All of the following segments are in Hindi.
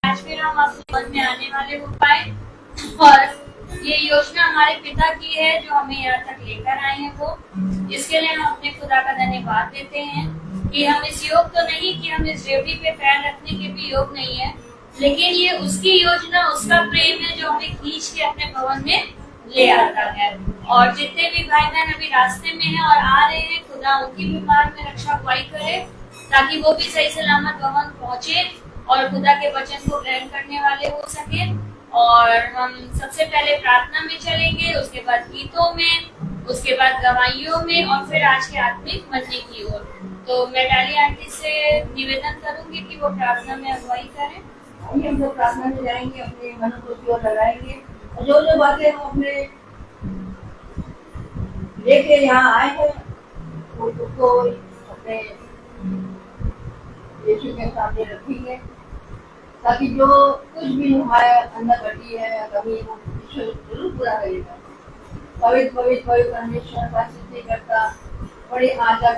आज फिर हम अपने मन में आने वाले हो पाए और ये योजना हमारे पिता की है जो हमें यहाँ तक लेकर आए हैं वो, इसके लिए हम अपने खुदा का धन्यवाद देते हैं कि हम इस योग तो नहीं कि हम इस ड्यूटी पे पैर रखने के भी योग नहीं है, लेकिन ये उसकी योजना, उसका प्रेम है जो हमें खींच के अपने भवन में ले आता है। और जितने भी भाई बहन अभी रास्ते में हैं और आ रहे हैं, खुदा उनकी भी मार्ग में रक्षा अगुवाई करे ताकि वो भी सही सलामत भवन पहुंचे और खुदा के वचन को ग्रहण करने वाले हो सके। और हम सबसे पहले प्रार्थना में चलेंगे, उसके बाद गीतों में, उसके बाद गवाहियों में और फिर आज के आत्मिक मरने की ओर। तो मैं डाली आंटी से निवेदन करूंगी कि वो प्रार्थना में अगुवाई करें। हम लोग प्रार्थना में जाएंगे, अपने मन को की ओर लगाएंगे और जो बातें हम अपने लेके यहाँ आए हैं उसको अपने यीशु के सामने रखेंगे ताकि जो कुछ भी हमारे अंदर घटी है कभी वो यीशु जरूर पूरा करेगा। पवित्र पवित्र पवित्र परमेश्वर का स्तुति करता बड़ी आदर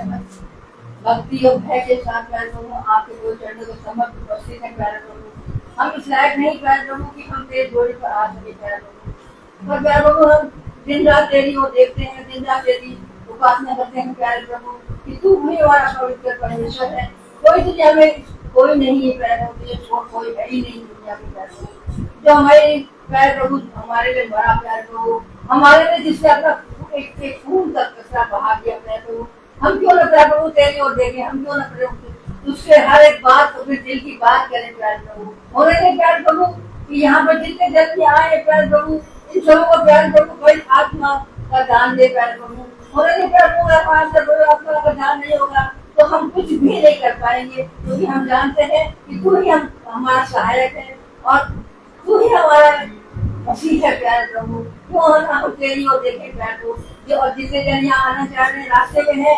भक्ति और भय के साथ प्यार प्रभु आपके दो चरणों को समर्पित उपस्थित है प्यार प्रभु। हम इस लायक नहीं प्यार प्रभु कि हम तेरे जोड़े पर आ सके प्यार प्रभु, पर प्यार प्रभु हम दिन रात तेरी ओर देखते हैं, दिन रात तेरी उपासना करते हैं प्यार प्रभु कि तू ही हमारा पवित्र परमेश्वर है। कोई दुनिया में कोई नहीं है प्यार प्रभु, कोई है ही नहीं दुनिया में प्यार प्रभु जो हमारे प्यार प्रभु हमारे लिए बड़ा प्यार प्रभु, हमारे लिए जिसने अपना एक खून तक कचरा बहा दिया प्यार प्रभु। हम क्यों न प्यार प्रभु तेरी ओर देखें, हम क्यों न उससे हर एक बात अपने दिल की बात करें प्यार प्रभु। उन्होंने प्यार प्रभु कि यहाँ पर जितने जन भी आए प्यार प्रभु इन सबों को प्यार प्रभु कोई आत्मा का दान दे प्यार प्रभु। उन्होंने प्यार प्रभु आत्मा का दान नहीं होगा तो हम कुछ भी नहीं कर पाएंगे, क्योंकि हम जानते हैं कि तू ही हमारा सहायक है और तू ही हमारा मसीह है प्यार प्रभु। क्यों हम तेरी ओर देखें प्यार प्रभु जो और जितने जन यहाँ आना चाह रहे हैं रास्ते में है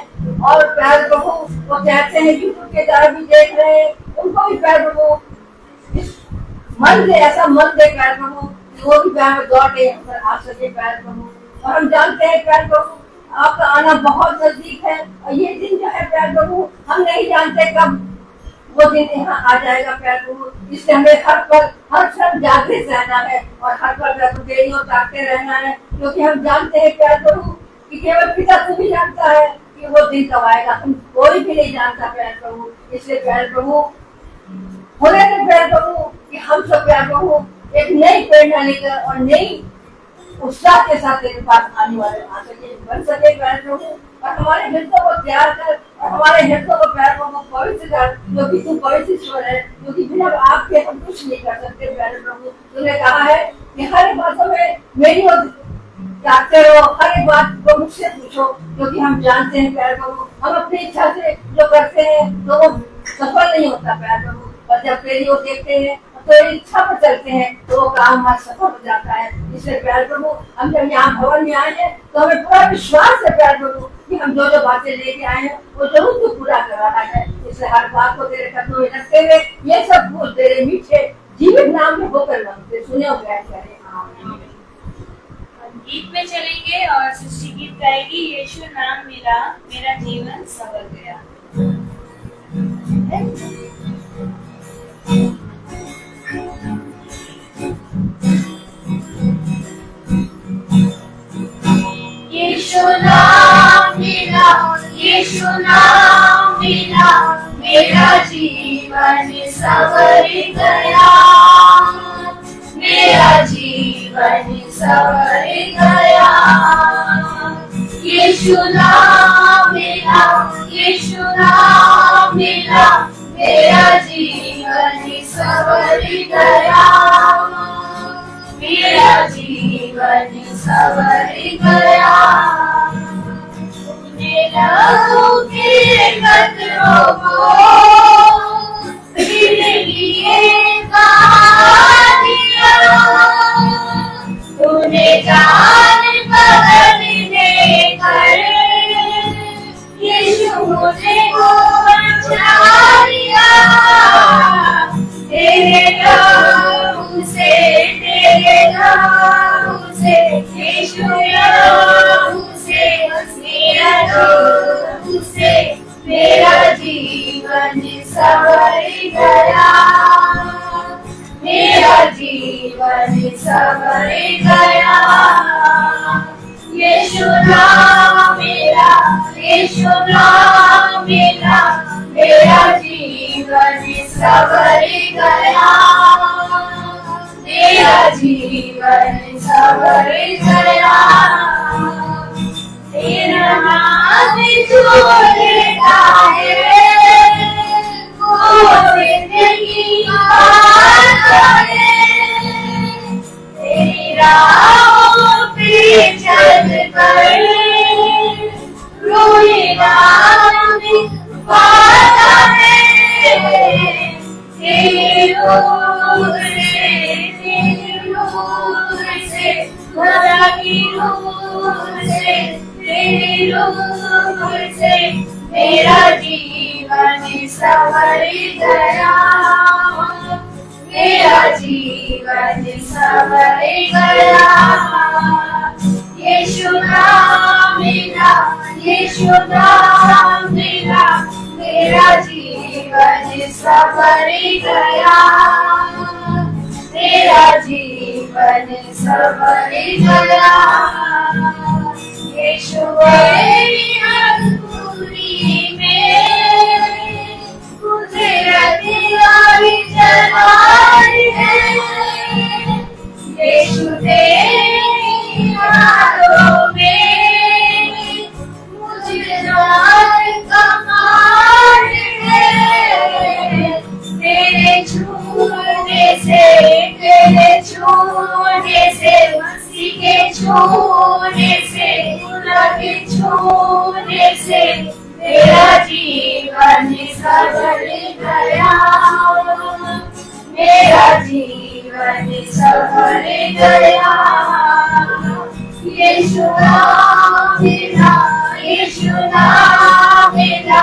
और प्यार प्रभु वो कहते हैं यूट्यूब के द्वारा भी देख रहे हैं, उनको भी प्यार प्रभु इस मन से ऐसा मन दे प्यार प्रभु वो भी प्यार में दौड़े आ सके प्यार प्रभु। और हम जानते हैं प्यार प्रभु आपका आना बहुत नजदीक है और ये दिन जो है प्यार प्रभु हम नहीं जानते कब वो दिन यहाँ आ जाएगा प्यार प्रभु। इसलिए हमें हर पल हर क्षण जागृत रहना है और हर पल प्यार प्रभु तेरी ओर ताकते रहना है, क्योंकि हम जानते हैं प्यार प्रभु कि केवल पिता तू भी जानता है कि वो दिन कब आएगा, हम कोई भी नहीं जानता प्यार प्रभु। इसलिए प्यार प्रभु होने के प्यार प्रभु कि हम सब प्यार प्रभु एक नई प्रेरणा लेकर और नई उत्साह के साथ तेरे पास आने वाले आ सके बन सके प्यार प्रभु। और हमारे हृदय को प्यार कर और हमारे हृदय को प्यार प्रभु पवित्र कर, क्योंकि तू पवित्र ईश्वर है, क्योंकि बिना आपके हम कुछ नहीं कर सकते प्यार प्रभु। तूने कहा है कि हर एक बातों में मेरी ओर ताकते रहो, हर एक बात को मुझसे पूछो, क्योंकि हम जानते हैं प्यार प्रभु हम अपनी इच्छा से जो करते हैं तो वो सफल नहीं होता प्यार प्रभु। और जब तेरी ओर देखते हैं तो इच्छा पर चलते हैं तो वो काम हमारा सफल हो जाता है। इसलिए प्यार प्रभु हम जब यहाँ भवन में आए हैं तो हमें पूरा विश्वास है प्यार प्रभु कि हम जो बातें लेके आए हैं वो जरूर तू पूरा कर रहा है। इसलिए हर बात को तेरे कदमों में रखते हुए ये सब कुछ तेरे मीठे जीवित नाम में होकर मांगते सुने हो गया करें। गीत में चलेंगे और सृष्टि गीत गाएगी यीशु नाम मेरा मेरा जीवन संवर गया। यीशु नाम मेरा, यीशु नाम मेरा, मेरा जीवन संवर गया, मेरा जीवन संवर गया। यीशु नाम मेरा, यीशु नाम मेरा, मेरा जीवन संवर गया, मेरा जीवन संवर गया। तूने लहू के कतरों को जिंदगी का दिया, तूने जान बदल देकर यीशु मुझे को बचा लिया। तेरे नाम से, तेरे नाम से, यीशु नाम से, मेरा नाम से मेरा जीवन संवर गया, जीवन संवर गया। यीशु नाम मेरा, यीशु नाम मेरा, मेरा जीवन संवर गया। मेरा जीवन संवर गया। तेरा नाम जो लेता है वो जिंदगी पाता है। तेरी राहों पे चलकर रोएगा नहीं पाता है। तेरी नूर से खुदा की नूर से, तेरी नूर से मेरा जीवन संवर गया। मेरा जीवन संवर गया। यीशु नाम मेरा, यीशु नाम मेरा, मेरा जीवन संवर गया। मेरा जीवन संवर गया। यीशु मेरी अधूरी में मुझे रतियारी जलाई है। यीशु तेरी यादों में मुझे जान का मार्ग है। तेरे छूने से, तेरे छूने से, मसीह के छूने से, खुदा के छूने से मेरा जीवन संवर गया। मेरा जीवन संवर गया। यीशु नाम मेरा, यीशु नाम मेरा,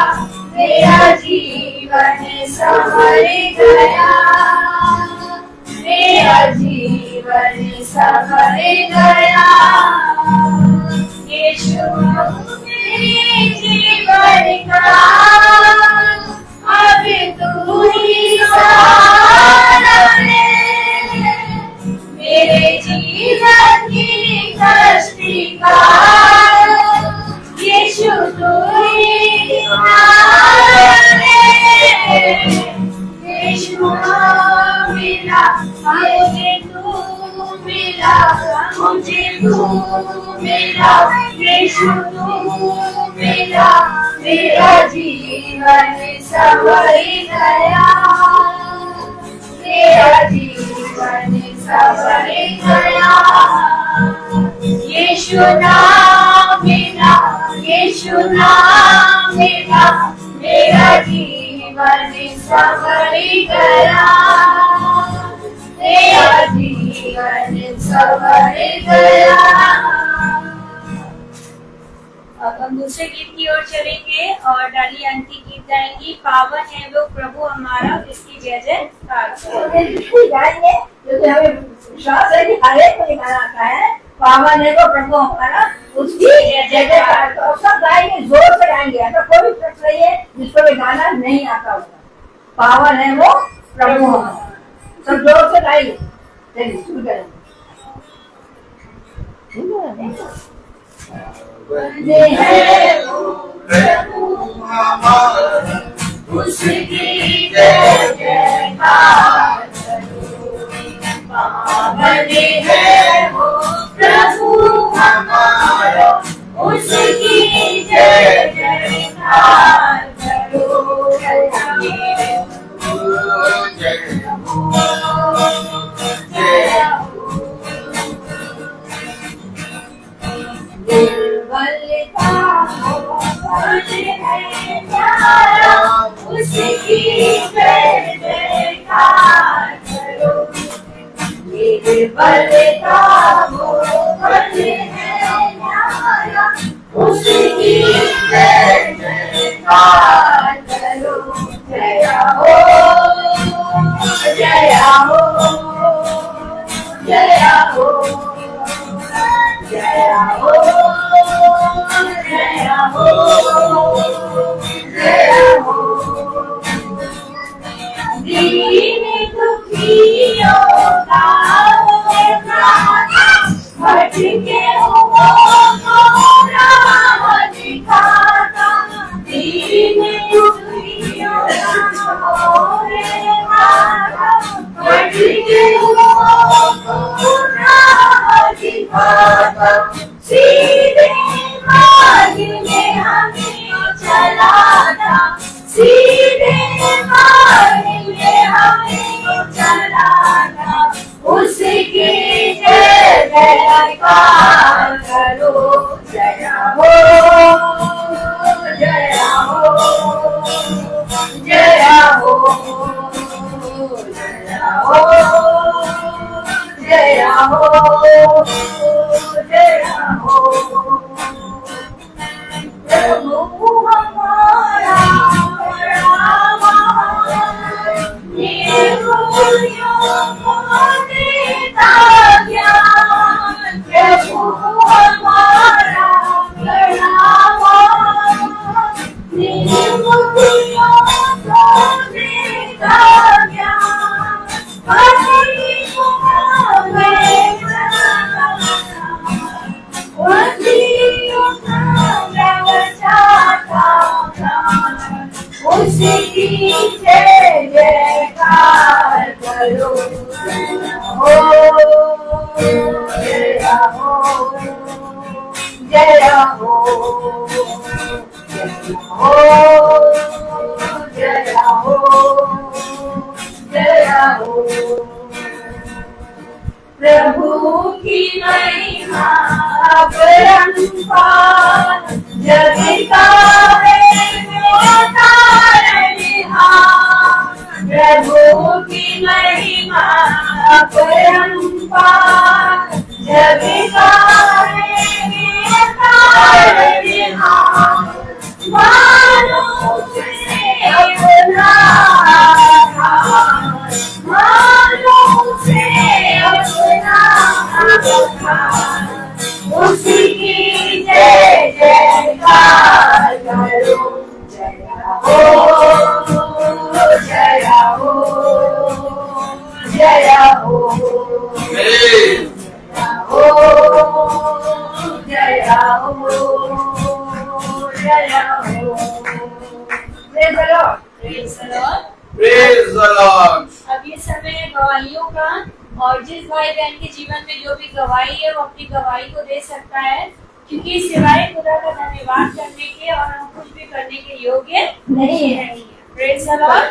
मेरा जीवन संवर गया। मेरा जीवन संवर गया। यीशु मेरे जीवन का अब तू ही सहारा है। मेरे जीवन की कश्ती का यीशु तू ही सहारा है। यीशु मिला मुझे, तू मिला मुझे, तू मिला यीशु, तू मिला मेरा जीवन संवर गया। मेरा जीवन संवर गया। यीशु नाम मिला, यीशु नाम मिला, मेरा जीवन संवर गया। मेरा जीवन संवर गया। अब हम दूसरे गीत की ओर चलेंगे और डाली आंटी गीत गाएंगी, पावन है वो प्रभु हमारा, इसकी जय जयकार गाएंगे क्योंकि हमें विश्वास है कि हर एक को गाना आता है। पावन है वो प्रभु हमारा, उसकी जय जयकार। तो सब गाएंगे, जोर से गाएंगे। ऐसा कोई शख्स नहीं है जिसको भी गाना नहीं आता होगा। पावन है वो प्रभु हमारा, सब जोर से गाएंगे। चलिए शुरू करेंगे। है वो प्रभु हमारा, उसकी जय जयकार करो। पावन है वो प्रभु हमारा, उसकी जय जयकार करो। जय हो, जय निर्बलता हो है प्यारा, उसकी जय जयकार करो। निर्बलता हो है प्यारा, उसकी जय जयकार करो। जय हो, जय हो, जय हो, जय हो, जय हो, जय हो। दीन दुखियों का के हुओं को राह दिखाता, दीन दुखियों का मोरे माता। बढ़ के हुओं को राह दिखाता, सीधे मार्ग में हमें चलाता, सीधे मार्ग में हमें चलाता। उसकी जय जयकार करो, जय हो, जय हो, जय हो, जय हो, जय हो। प्रभु हमारा बड़ा महान, निर्भयों को देता ज्ञान। प्रभु हमारा बड़ा महान, निर्भयों को देता ज्ञान। गरीबों में उसकी जय जयकार करो, हो, जय हो, जय हो, जय हो, जय हो। प्रभु की महिमा अपरंपार, जग का है तारनहार। प्रभु की महिमा अपरंपार, जग का है तारनहार। मानो से अपना आधार, मानो से अपना आधार। उसकी जय जयकार करो, जय हो, जय हो, जय हो, जय हो, जय हो। Praise the Lord. Praise the Lord. Praise the Lord. अब ये समय है गवाहियों का, और जिस भाई बहन के जीवन में जो भी गवाही है वो अपनी गवाही को दे सकता है, क्योंकि सिवाय खुदा का धन्यवाद करने के और हम कुछ भी करने के योग्य नहीं है। Praise the Lord.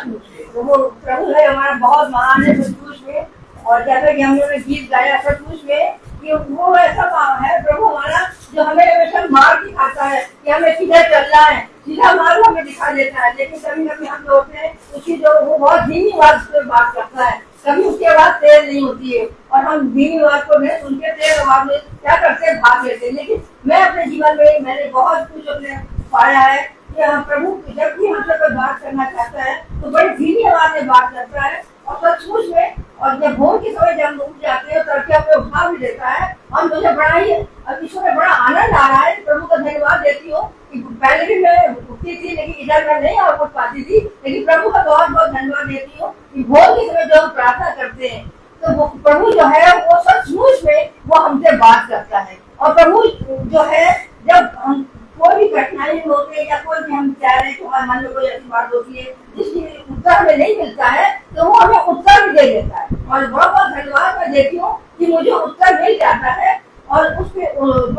प्रभु है हमारा बहुत महान है सचमुच में, और जैसा कि हम लोगों ने गीत गाया सचमुच में कि वो ऐसा है प्रभु हमारा जो हमें हमेशा मार्ग दिखाता है कि हमें किधर चलना है, सीधा मार्ग हमें दिखा देता है। लेकिन कभी कभी हम लोग हैं उसकी जो वो बहुत धीमी आवाज से बात करता है, कभी उसकी आवाज तेज नहीं होती है, और हम धीमी आवाज को नहीं सुन के तेज आवाज में क्या करते हैं, भाग लेते हैं। लेकिन मैं अपने जीवन में मैंने बहुत कुछ अपने पाया है कि प्रभु जब भी हमसे कोई बात करना चाहता है तो बड़ी धीमी आवाज में बात करता है, और सचमुच में। और जब भोर के समय जब हम उठ जाते हैं तड़के हमें उठा भी देता है। हम मुझे बड़ा ही अब इसमें बड़ा आनंद आ रहा है, प्रभु का धन्यवाद देती हूँ कि पहले भी मैं उठती थी लेकिन इधर मैं नहीं और उठ पाती थी, लेकिन प्रभु का बहुत बहुत धन्यवाद देती हूँ कि भोर के समय जब हम प्रार्थना करते हैं तो वो प्रभु जो है वो सचमुच में वो हमसे बात करता है। और प्रभु जो है जब हम कोई भी कठिनाई होती है या कोई भी हम चाह रहे हैं कि हमारे मन में कोई ऐसी बात होती है जिसकी उत्तर हमें नहीं मिलता है, तो वो हमें उत्तर भी दे देता है। और बहुत बहुत धन्यवाद मैं देती हूँ कि मुझे उत्तर मिल जाता है। और उसके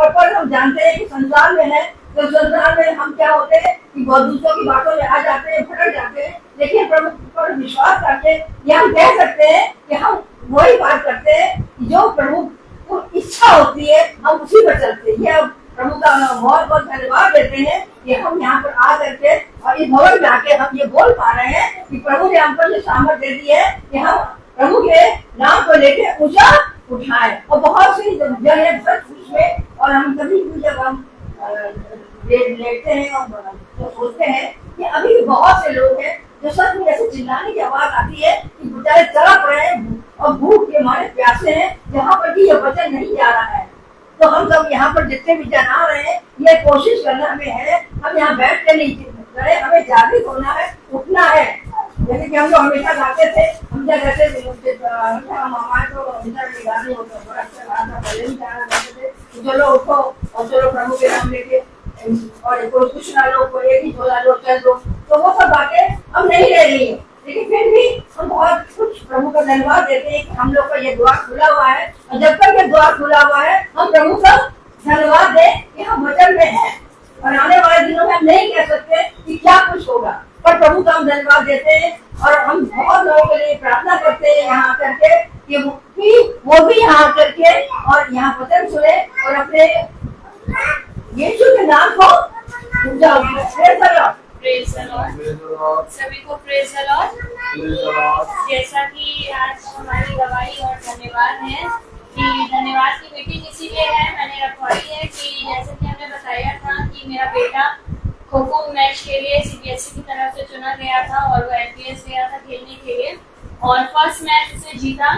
पर हम जानते हैं कि संसार में है, तो संसार में हम क्या होते हैं कि बहुत दूसरों की बातों में आ जाते हैं, भटक जाते हैं। लेकिन प्रभु पर विश्वास करके ये हम कह सकते हैं कि हम वही बात करते हैं जो प्रभु को इच्छा होती है, हम उसी पर चलते हैं। ये प्रभु का बहुत बहुत धन्यवाद देते हैं कि हम यहाँ पर आ करके और इस भवन में आके हम ये बोल पा रहे हैं कि प्रभु ने हम पर ये सामर्थ दे दी है कि हम प्रभु के नाम को लेके ऊंचा उठाए। और बहुत सी जगह है खुश में, और हम कभी भी जब हम लेते हैं और तो सोचते हैं कि अभी भी बहुत से लोग हैं जो सच में ऐसे चिल्लाने की आवाज आती है कि बेचारे तड़प रहे हैं और भूख के मारे प्यासे हैं, जहाँ पर भी ये वचन नहीं जा रहा है। तो हम सब यहाँ पर जितने भी जन आ रहे हैं ये कोशिश करना हमें है, हम यहाँ बैठ के नहीं रहे, हमें जागृत होना है, उठना है। जैसे कि हम लोग हमेशा गाते थे, हम क्या कहते थे, हमेशा हमारे को हमेशा गाने होते हैं, बड़ा अच्छा गाना था, पहले भी गाना गाते थे, चलो उठो और चलो प्रभु के नाम लेके, और कोई कुछ ना लो, कोई एक ही झोला लो, चल दो, तो वो सब बातें अब नहीं रह रही है। लेकिन फिर भी हम बहुत कुछ प्रभु का धन्यवाद देते हैं कि हम लोग का ये द्वार खुला हुआ है, और जब तक ये द्वार खुला हुआ है हम प्रभु का धन्यवाद दें कि हम वचन में हैं, और आने वाले दिनों में हम नहीं कह सकते कि क्या कुछ होगा, पर प्रभु का हम धन्यवाद देते हैं। और हम बहुत लोगों के लिए प्रार्थना करते हैं यहाँ करके कि वो भी यहाँ करके और यहाँ वचन सुने और अपने यीशु के नाम को ऊंचा उठाएं। Praise the Lord. सभी को प्रेज़ द लॉर्ड। जैसा कि आज हमारी गवाही और धन्यवाद है कि धन्यवाद की मीटिंग इसीलिए है, मैंने रखवाई है कि जैसे कि हमने बताया था कि मेरा बेटा खो खो मैच के लिए CBSE की तरफ से चुना गया था और वो LPS गया था खेलने के लिए, और फर्स्ट मैच उसे जीता,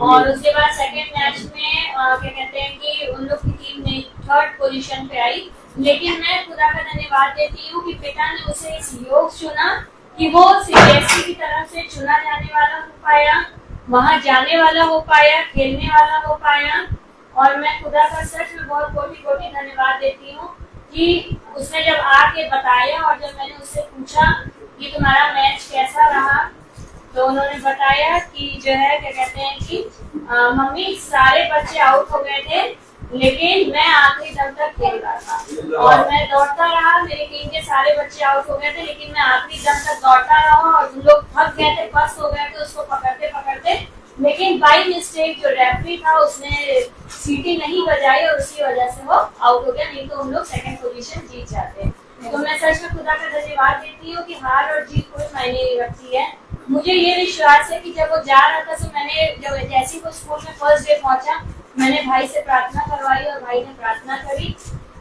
और उसके बाद सेकंड मैच में क्या कहते हैं कि उन लोग की टीम ने 3rd पोजीशन पे आई। लेकिन मैं खुदा का धन्यवाद देती हूँ कि पिता ने उसे इस योग चुना कि वो CBSE की तरफ से चुना जाने वाला हो पाया, वहां जाने वाला हो पाया, खेलने वाला हो पाया। और मैं खुदा का सच में बहुत कोटि कोटि धन्यवाद देती हूँ कि उसने जब आके बताया और जब मैंने उससे पूछा कि तुम्हारा मैच कैसा रहा, तो उन्होंने बताया कि जो है क्या कहते हैं कि मम्मी सारे बच्चे आउट हो गए थे, लेकिन मैं आखिरी दम तक खेल रहा था और मैं दौड़ता रहा, मेरी टीम के सारे बच्चे आउट हो गए थे, लेकिन मैं आखिरी दम तक दौड़ता रहा और उन लोग थक गए थे, फर्स्ट हो गए थे उसको पकड़ते पकड़ते, लेकिन बाई मिस्टेक जो रेफरी था उसने सीटी नहीं बजाई और उसी वजह से वो आउट हो गया, नहीं तो हम लोग सेकंड पोजीशन जीत जाते। तो मैं सच में खुदा का धन्यवाद देती हूँ कि हार और जीत कोई मायने नहीं रखती है। मुझे ये विश्वास है कि जब वो जा रहा था तो मैंने जब जैसे वो स्कूल में फर्स्ट डे पहुंचा, मैंने भाई से प्रार्थना करवाई और भाई ने प्रार्थना करी।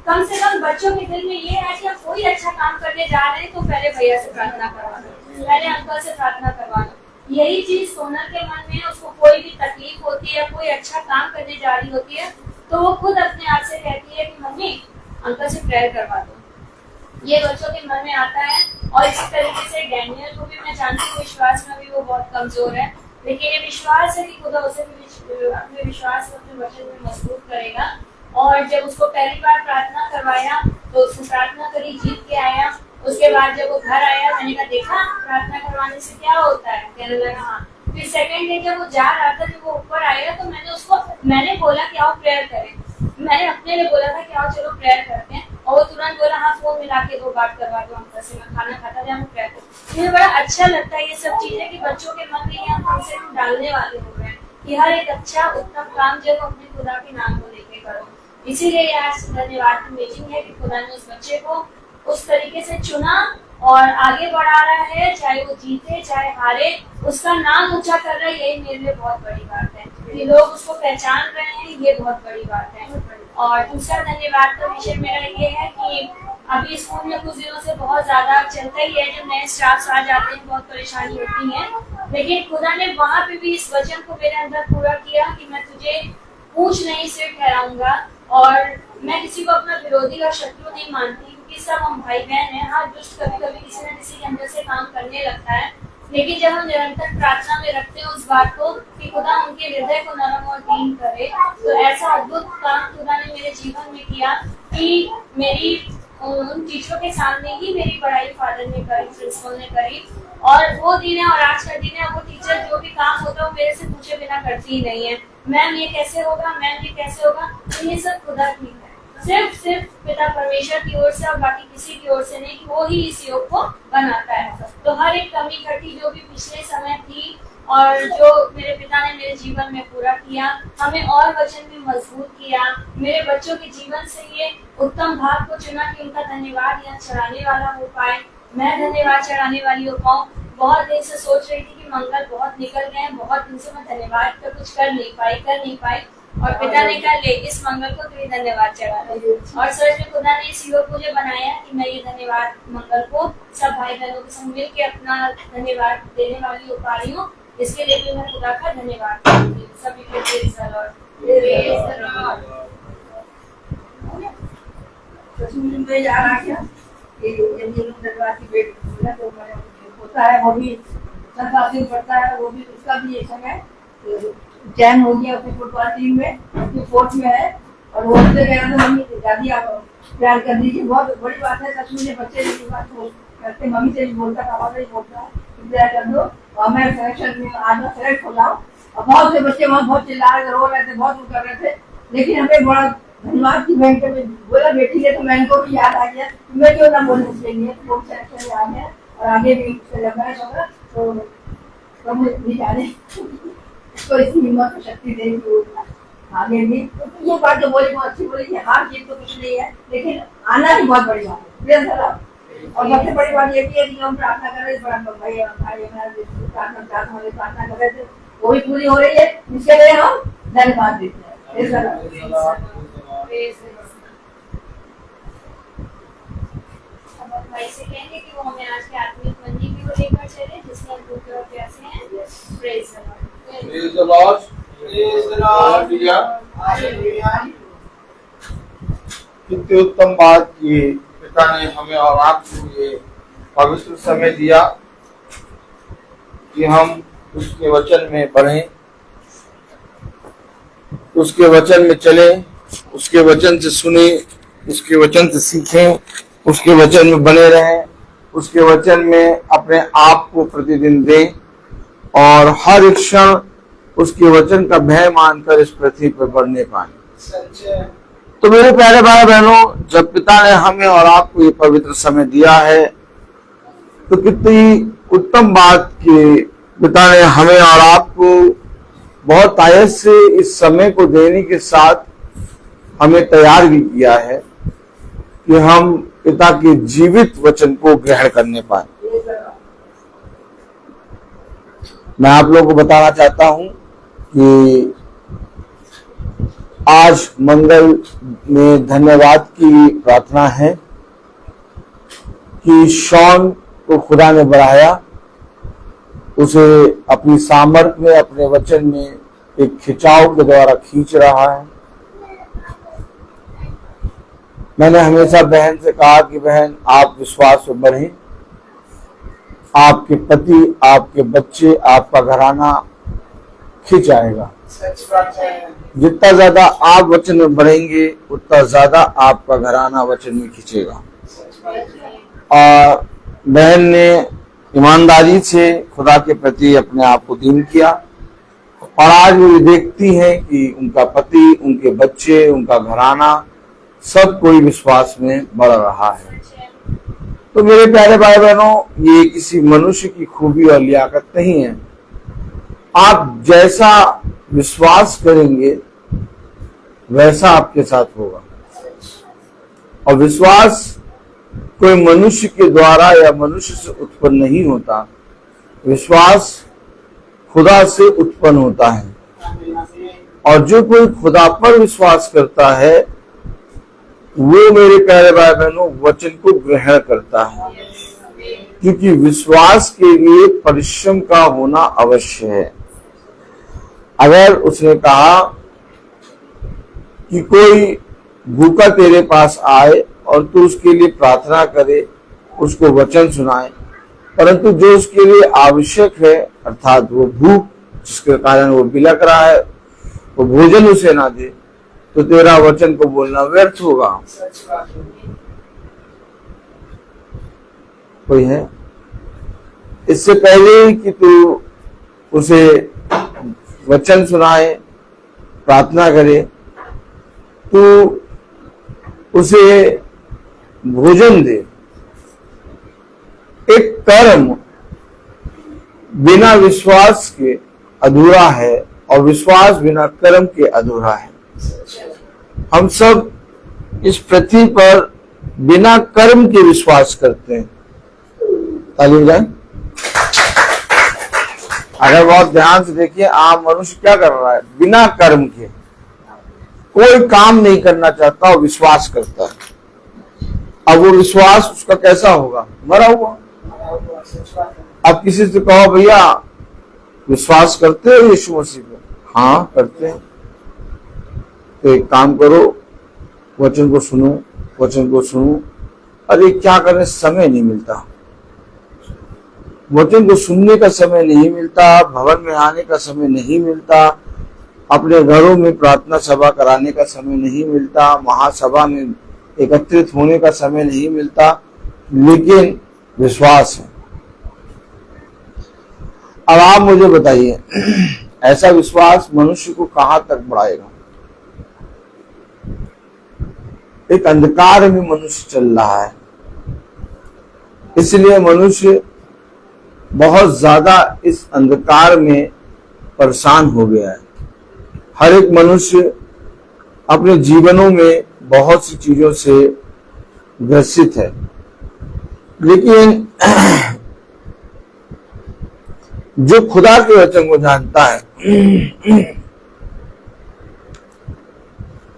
कम से कम बच्चों के दिल में ये है कि आप कोई अच्छा काम करने जा रहे हैं तो पहले भैया से प्रार्थना करवा लो, पहले अंकल से प्रार्थना करवा लो। यही चीज सोनल के मन में, उसको कोई भी तकलीफ होती है, कोई अच्छा काम करने जा रही होती है, तो वो खुद अपने आप से कहती है कि मम्मी अंकल से प्रेयर करवा दो। ये बच्चों के मन में आता है। और इसी तरीके से डैनियल को भी मैं जानती हूँ विश्वास में भी वो बहुत कमजोर है, लेकिन ये विश्वास है कि खुदा उसे भी अपने विश्वास को अपने वचन में मजबूत करेगा। और जब उसको पहली बार प्रार्थना करवाया तो उसने प्रार्थना करी, जीत के आया। उसके बाद जब वो घर आया, मैंने कहा देखा प्रार्थना करवाने से क्या होता है, कहने लगा हाँ। फिर सेकंड डे जब वो जा रहा था, जब वो ऊपर आया तो मैंने बोला कि आओ प्रेयर करें, मैंने अपने लिए बोला था कि आओ चलो प्रेयर करते हैं, और वो तुरंत बोला हाँ फोन मिला के 2 बात करवा दो अंकल से, मैं खाना खाता था, हम प्रेयर करते। मुझे बड़ा अच्छा लगता है ये सब चीजें कि बच्चों के मन में ये हम कम से कम डालने वाले हो गए कि हर एक अच्छा उत्तम काम जो अपने खुदा के नाम को लेके करो। इसीलिए आज धन्यवाद की मीटिंग है कि खुदा ने उस बच्चे को उस तरीके से चुना और आगे बढ़ा रहा है, चाहे वो जीते चाहे हारे, उसका नाम ऊंचा कर रहा है। यही मेरे लिए बहुत बड़ी बात है कि लोग उसको पहचान रहे हैं, ये बहुत बड़ी बात है। और दूसरा धन्यवाद का विषय मेरा ये है कि अभी स्कूल में कुछ दिनों से बहुत ज्यादा चलता ही है, जब नए स्टाफ आ जाते हैं बहुत परेशानी होती है, लेकिन खुदा ने वहाँ पे भी इस वचन को मेरे अंदर पूरा किया कि मैं तुझे पूछ नहीं सिर ठहराऊंगा। और मैं किसी को अपना विरोधी और शत्रु नहीं मानती, क्योंकि सब हम भाई बहन हैं। हाँ, दुष्ट कभी कभी किसी न किसी के अंदर से काम करने लगता है, लेकिन जब हम निरंतर प्रार्थना में रखते हैं उस बात को कि खुदा उनके हृदय को नरम और दीन करे, तो ऐसा अद्भुत काम खुदा ने मेरे जीवन में किया कि मेरी उन टीचरों के सामने ही मेरी पढ़ाई फादर ने करी, प्रिंसिपल ने करी। और वो दिन है और आज का दिन है, वो टीचर जो भी काम होता है वो मेरे से पूछे बिना करती ही नहीं है, मैम ये कैसे होगा, मैम ये कैसे होगा। तो ये सब खुदा की है, सिर्फ पिता परमेश्वर की ओर से और बाकी किसी की ओर से नहीं, कि वो ही इस योग को बनाता है। तो हर एक कमी घटी जो भी पिछले समय थी और जो मेरे पिता ने मेरे जीवन में पूरा किया, हमें और वचन में मजबूत किया। मेरे बच्चों के जीवन से ये उत्तम भाग को चुना कि उनका धन्यवाद यहाँ चढ़ाने वाला हो पाए, मैं धन्यवाद चढ़ाने वाली हो पाऊँ। बहुत दिन से सोच रही थी कि मंगल बहुत निकल गए हैं, बहुत दिन से मैं धन्यवाद का कुछ कर नहीं पाई और पिता ने कहा ले इस मंगल को तुझे धन्यवाद चढ़ा दो। और सच में खुदा ने इस योग मुझे बनाया कि मैं ये धन्यवाद मंगल को सब भाई बहनों के संग मिल के अपना धन्यवाद देने वाली हो पा रही हूँ। इसके लिए भी मैं खुदा का धन्यवाद करती हूँ। सभी को प्रेज़ द लॉर्ड। में जाना क्या, जब ये लोग धन्यवाद की बेट होता है, वो भी क्लासेस पढ़ता है, वो भी उसका भी एक समय चयन हो गया उसने फुटबॉल टीम में, जो फोर्थ में है। और वो उससे कह रहा था मम्मी दादी आप प्यार कर दीजिए, बहुत बड़ी बात है। सच में बच्चे की बात करते, मम्मी से भी बोलता था, पापा से भी बोलता है प्यार कर दो और मैं सिलेक्शन में आज मैं सेलेक्ट हो जाऊँ। और बहुत से बच्चे वहाँ बहुत चिल्ला रहे थे, रो रहे थे, बहुत वो कर रहे थे, लेकिन हमें बड़ा धन्यवाद की बैंक में बोला बेटी है, तो मैं इनको भी याद आ गया, मैं क्यों ना बोलने चाहिए, तो वो सिलेक्शन में आ गया और आगे भी लग रहा है। तो प्रभु भी जाने तो इसी हिम्मत और शक्ति देगी आगे भी। तो ये बात जो बोली बहुत अच्छी बोली कि हार जीत तो कुछ नहीं है, लेकिन आना ही बहुत बड़ी बात है। और सबसे बड़ी बात ये भी है कि हम प्रार्थना कर रहे थे, प्रार्थना कर रहे थे, वो भी पूरी हो रही है, इसके लिए हम धन्यवाद देते हैं। अब हम भाई से कहेंगे कि वो हमें आज के आत्मिक मंदी की ओर लेकर चले, जिसमें हम भूखे और प्यासे हैं। Praise the Lord. Praise the Lord. Praise the Lord. Hallelujah. कितनी उत्तम बात ये पिता ने हमें और आपको ये पवित्र समय दिया कि हम उसके वचन में पढ़ें, उसके वचन में चलें, उसके वचन से सुने, उसके वचन से सीखें, उसके वचन में बने रहें, उसके वचन में अपने आप को प्रतिदिन दें और हर एक क्षण उसके वचन का भय मानकर इस पृथ्वी पर बढ़ने पाए। तो मेरे प्यारे भाई बहनों, जब पिता ने हमें और आपको ये पवित्र समय दिया है तो कितनी उत्तम बात कि पिता ने हमें और आपको बहुत आयत से इस समय को देने के साथ हमें तैयार भी किया है कि हम पिता के जीवित वचन को ग्रहण करने पाए। मैं आप लोगों को बताना चाहता हूं कि आज मंगल में धन्यवाद की प्रार्थना है कि शॉन को खुदा ने बढ़ाया, उसे अपनी सामर्थ्य में, अपने वचन में एक खिंचाव के द्वारा खींच रहा है। मैंने हमेशा बहन से कहा कि बहन आप विश्वास में बढ़ें, आपके पति, आपके बच्चे, आपका घराना खिंच आएगा। जितना ज्यादा आप वचन में बढ़ेंगे उतना ज्यादा आपका घराना वचन में खिंचेगा। और बहन ने ईमानदारी से खुदा के प्रति अपने आप को दीन किया और आज वो देखती हैं कि उनका पति, उनके बच्चे, उनका घराना सब कोई विश्वास में बढ़ रहा है। तो मेरे प्यारे भाई बहनों, ये किसी मनुष्य की खूबी और लियाकत नहीं है। आप जैसा विश्वास करेंगे वैसा आपके साथ होगा। और विश्वास कोई मनुष्य के द्वारा या मनुष्य से उत्पन्न नहीं होता, विश्वास खुदा से उत्पन्न होता है। और जो कोई खुदा पर विश्वास करता है वो मेरे प्यारे भाई बहनों वचन को ग्रहण करता है, क्योंकि विश्वास के लिए परिश्रम का होना अवश्य है। अगर उसने कहा कि कोई भूखा तेरे पास आए और तू उसके लिए प्रार्थना करे, उसको वचन सुनाए, परंतु जो उसके लिए आवश्यक है अर्थात वो भूख जिसके कारण वो बिलक रहा है, वो भोजन उसे ना दे, तो तेरा वचन को बोलना व्यर्थ होगा। कोई है? इससे पहले कि तू उसे वचन सुनाए, प्रार्थना करे, तू उसे भोजन दे। एक कर्म बिना विश्वास के अधूरा है और विश्वास बिना कर्म के अधूरा है। हम सब इस पृथ्वी पर बिना कर्म के विश्वास करते हैं। ताली बजाएं। अगर बहुत ध्यान से देखिए, आम मनुष्य क्या कर रहा है? बिना कर्म के कोई काम नहीं करना चाहता और विश्वास करता है। अब वो विश्वास उसका कैसा होगा? मरा हुआ। अब किसी से कहो भैया विश्वास करते हो यीशु मसीह पे? हाँ करते हैं। तो एक काम करो, वचन को सुनो, वचन को सुनो। अरे क्या करें, समय नहीं मिलता। वचन को सुनने का समय नहीं मिलता, भवन में आने का समय नहीं मिलता, अपने घरों में प्रार्थना सभा कराने का समय नहीं मिलता, महासभा में एकत्रित होने का समय नहीं मिलता, लेकिन विश्वास है। अब आप मुझे बताइए, ऐसा विश्वास मनुष्य को कहां तक बढ़ाएगा? एक अंधकार में मनुष्य चल रहा है, इसलिए मनुष्य बहुत ज्यादा इस अंधकार में परेशान हो गया है। हर एक मनुष्य अपने जीवनों में बहुत सी चीजों से ग्रसित है, लेकिन जो खुदा के वचन को जानता है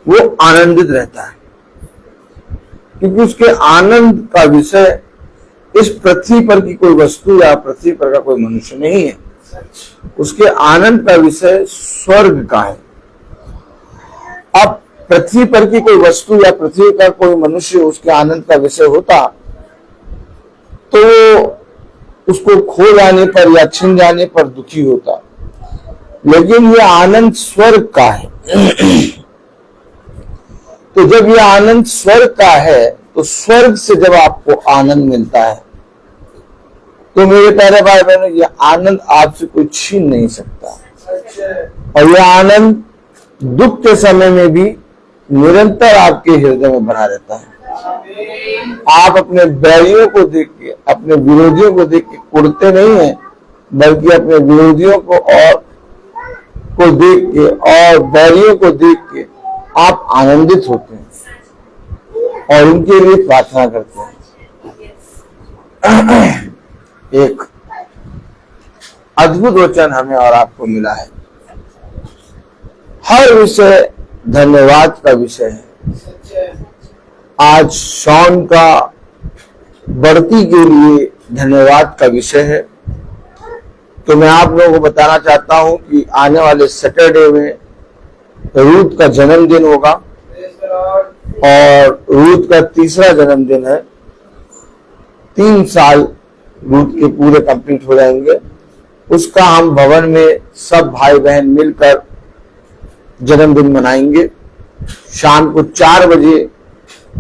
वो आनंदित रहता है, क्योंकि उसके आनंद का विषय इस पृथ्वी पर की कोई वस्तु या पृथ्वी पर का कोई मनुष्य नहीं है। उसके आनंद का विषय स्वर्ग का है। अब पृथ्वी पर की कोई वस्तु या पृथ्वी का कोई मनुष्य उसके आनंद का विषय होता तो उसको खो जाने पर या छिन जाने पर दुखी होता, लेकिन ये आनंद स्वर्ग का है। तो जब ये आनंद स्वर्ग का है, तो स्वर्ग से जब आपको आनंद मिलता है, तो मेरे प्यारे भाई बहनों, ये आनंद आपसे कोई छीन नहीं सकता। और ये आनंद दुख के समय में भी निरंतर आपके हृदय में बना रहता है। आप अपने बैरियों को देख के, अपने विरोधियों को देख के कुड़ते नहीं हैं, बल्कि अपने विरोधियों को देख के और बैरियों को देख के आप आनंदित होते हैं और उनके लिए प्रार्थना करते हैं। एक अद्भुत वचन हमें और आपको मिला है। हर विषय धन्यवाद का विषय है। आज शॉन का बढ़ती के लिए धन्यवाद का विषय है। तो मैं आप लोगों को बताना चाहता हूं कि आने वाले सैटरडे में रूथ का जन्मदिन होगा और रूथ का तीसरा जन्मदिन है। 3 साल रूथ के पूरे कंप्लीट हो जाएंगे। उसका हम भवन में सब भाई बहन मिलकर जन्मदिन मनाएंगे। शाम को 4 बजे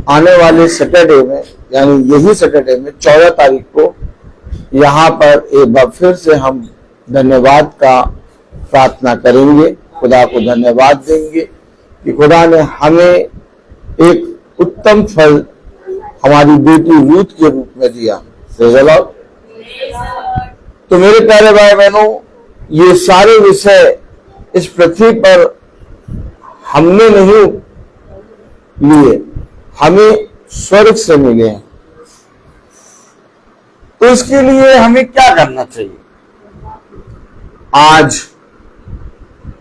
आने वाले सैटरडे में, यानी यही सैटरडे में 14 तारीख को यहाँ पर एक बार फिर से हम धन्यवाद का प्रार्थना करेंगे। खुदा को धन्यवाद देंगे कि खुदा ने हमें एक उत्तम फल हमारी बेटी रूथ के रूप में दिया। तो मेरे प्यारे भाई बहनों, ये सारे विषय इस पृथ्वी पर हमने नहीं लिए, हमें स्वर्ग से मिले हैं। तो इसके लिए हमें क्या करना चाहिए? आज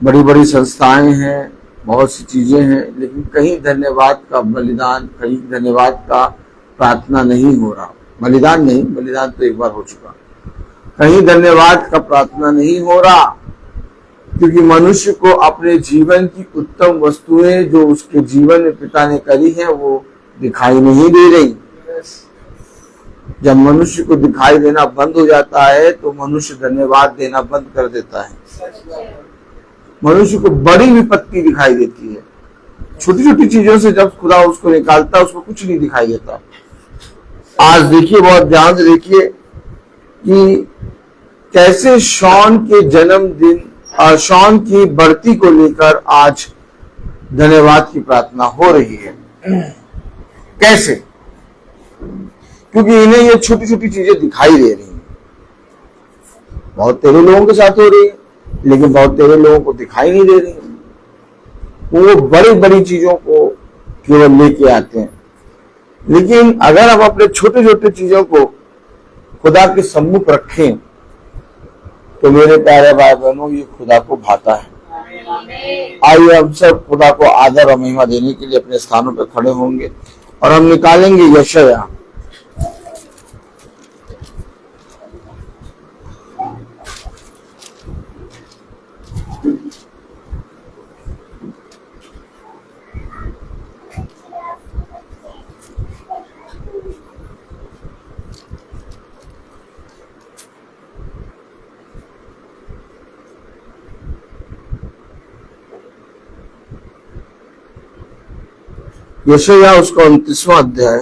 बड़ी बड़ी संस्थाएं हैं, बहुत सी चीजें हैं, लेकिन कहीं धन्यवाद का बलिदान, कहीं धन्यवाद का प्रार्थना नहीं हो रहा। बलिदान नहीं, बलिदान तो एक बार हो चुका। कहीं धन्यवाद का प्रार्थना नहीं हो रहा, क्योंकि मनुष्य को अपने जीवन की उत्तम वस्तुएं जो उसके जीवन में पिता ने करी है वो दिखाई नहीं दे रही। जब मनुष्य को दिखाई देना बंद हो जाता है तो मनुष्य धन्यवाद देना बंद कर देता है। मनुष्य को बड़ी विपत्ति दिखाई देती है। छोटी छोटी चीजों से जब खुदा उसको निकालता है, उसको कुछ नहीं दिखाई देता। आज देखिए, बहुत ध्यान से देखिए कि कैसे शॉन के जन्मदिन और शॉन की बढ़ती को लेकर आज धन्यवाद की प्रार्थना हो रही है। कैसे? क्योंकि इन्हें ये छोटी छोटी चीजें दिखाई दे रही हैं। बहुत तेरे लोगों के साथ हो रही है, लेकिन बहुत तेरे लोगों को दिखाई नहीं दे रही। वो बड़ी बड़ी चीजों को केवल लेके आते हैं। लेकिन अगर हम अपने छोटे छोटे चीजों को खुदा के सम्मुख रखें तो मेरे प्यारे भाई बहनों, ये खुदा को भाता है। आइए हम सब खुदा को आदर और महिमा देने के लिए अपने स्थानों पर खड़े होंगे और हम निकालेंगे यशायाह। यशायाह उसका 29वां अध्याय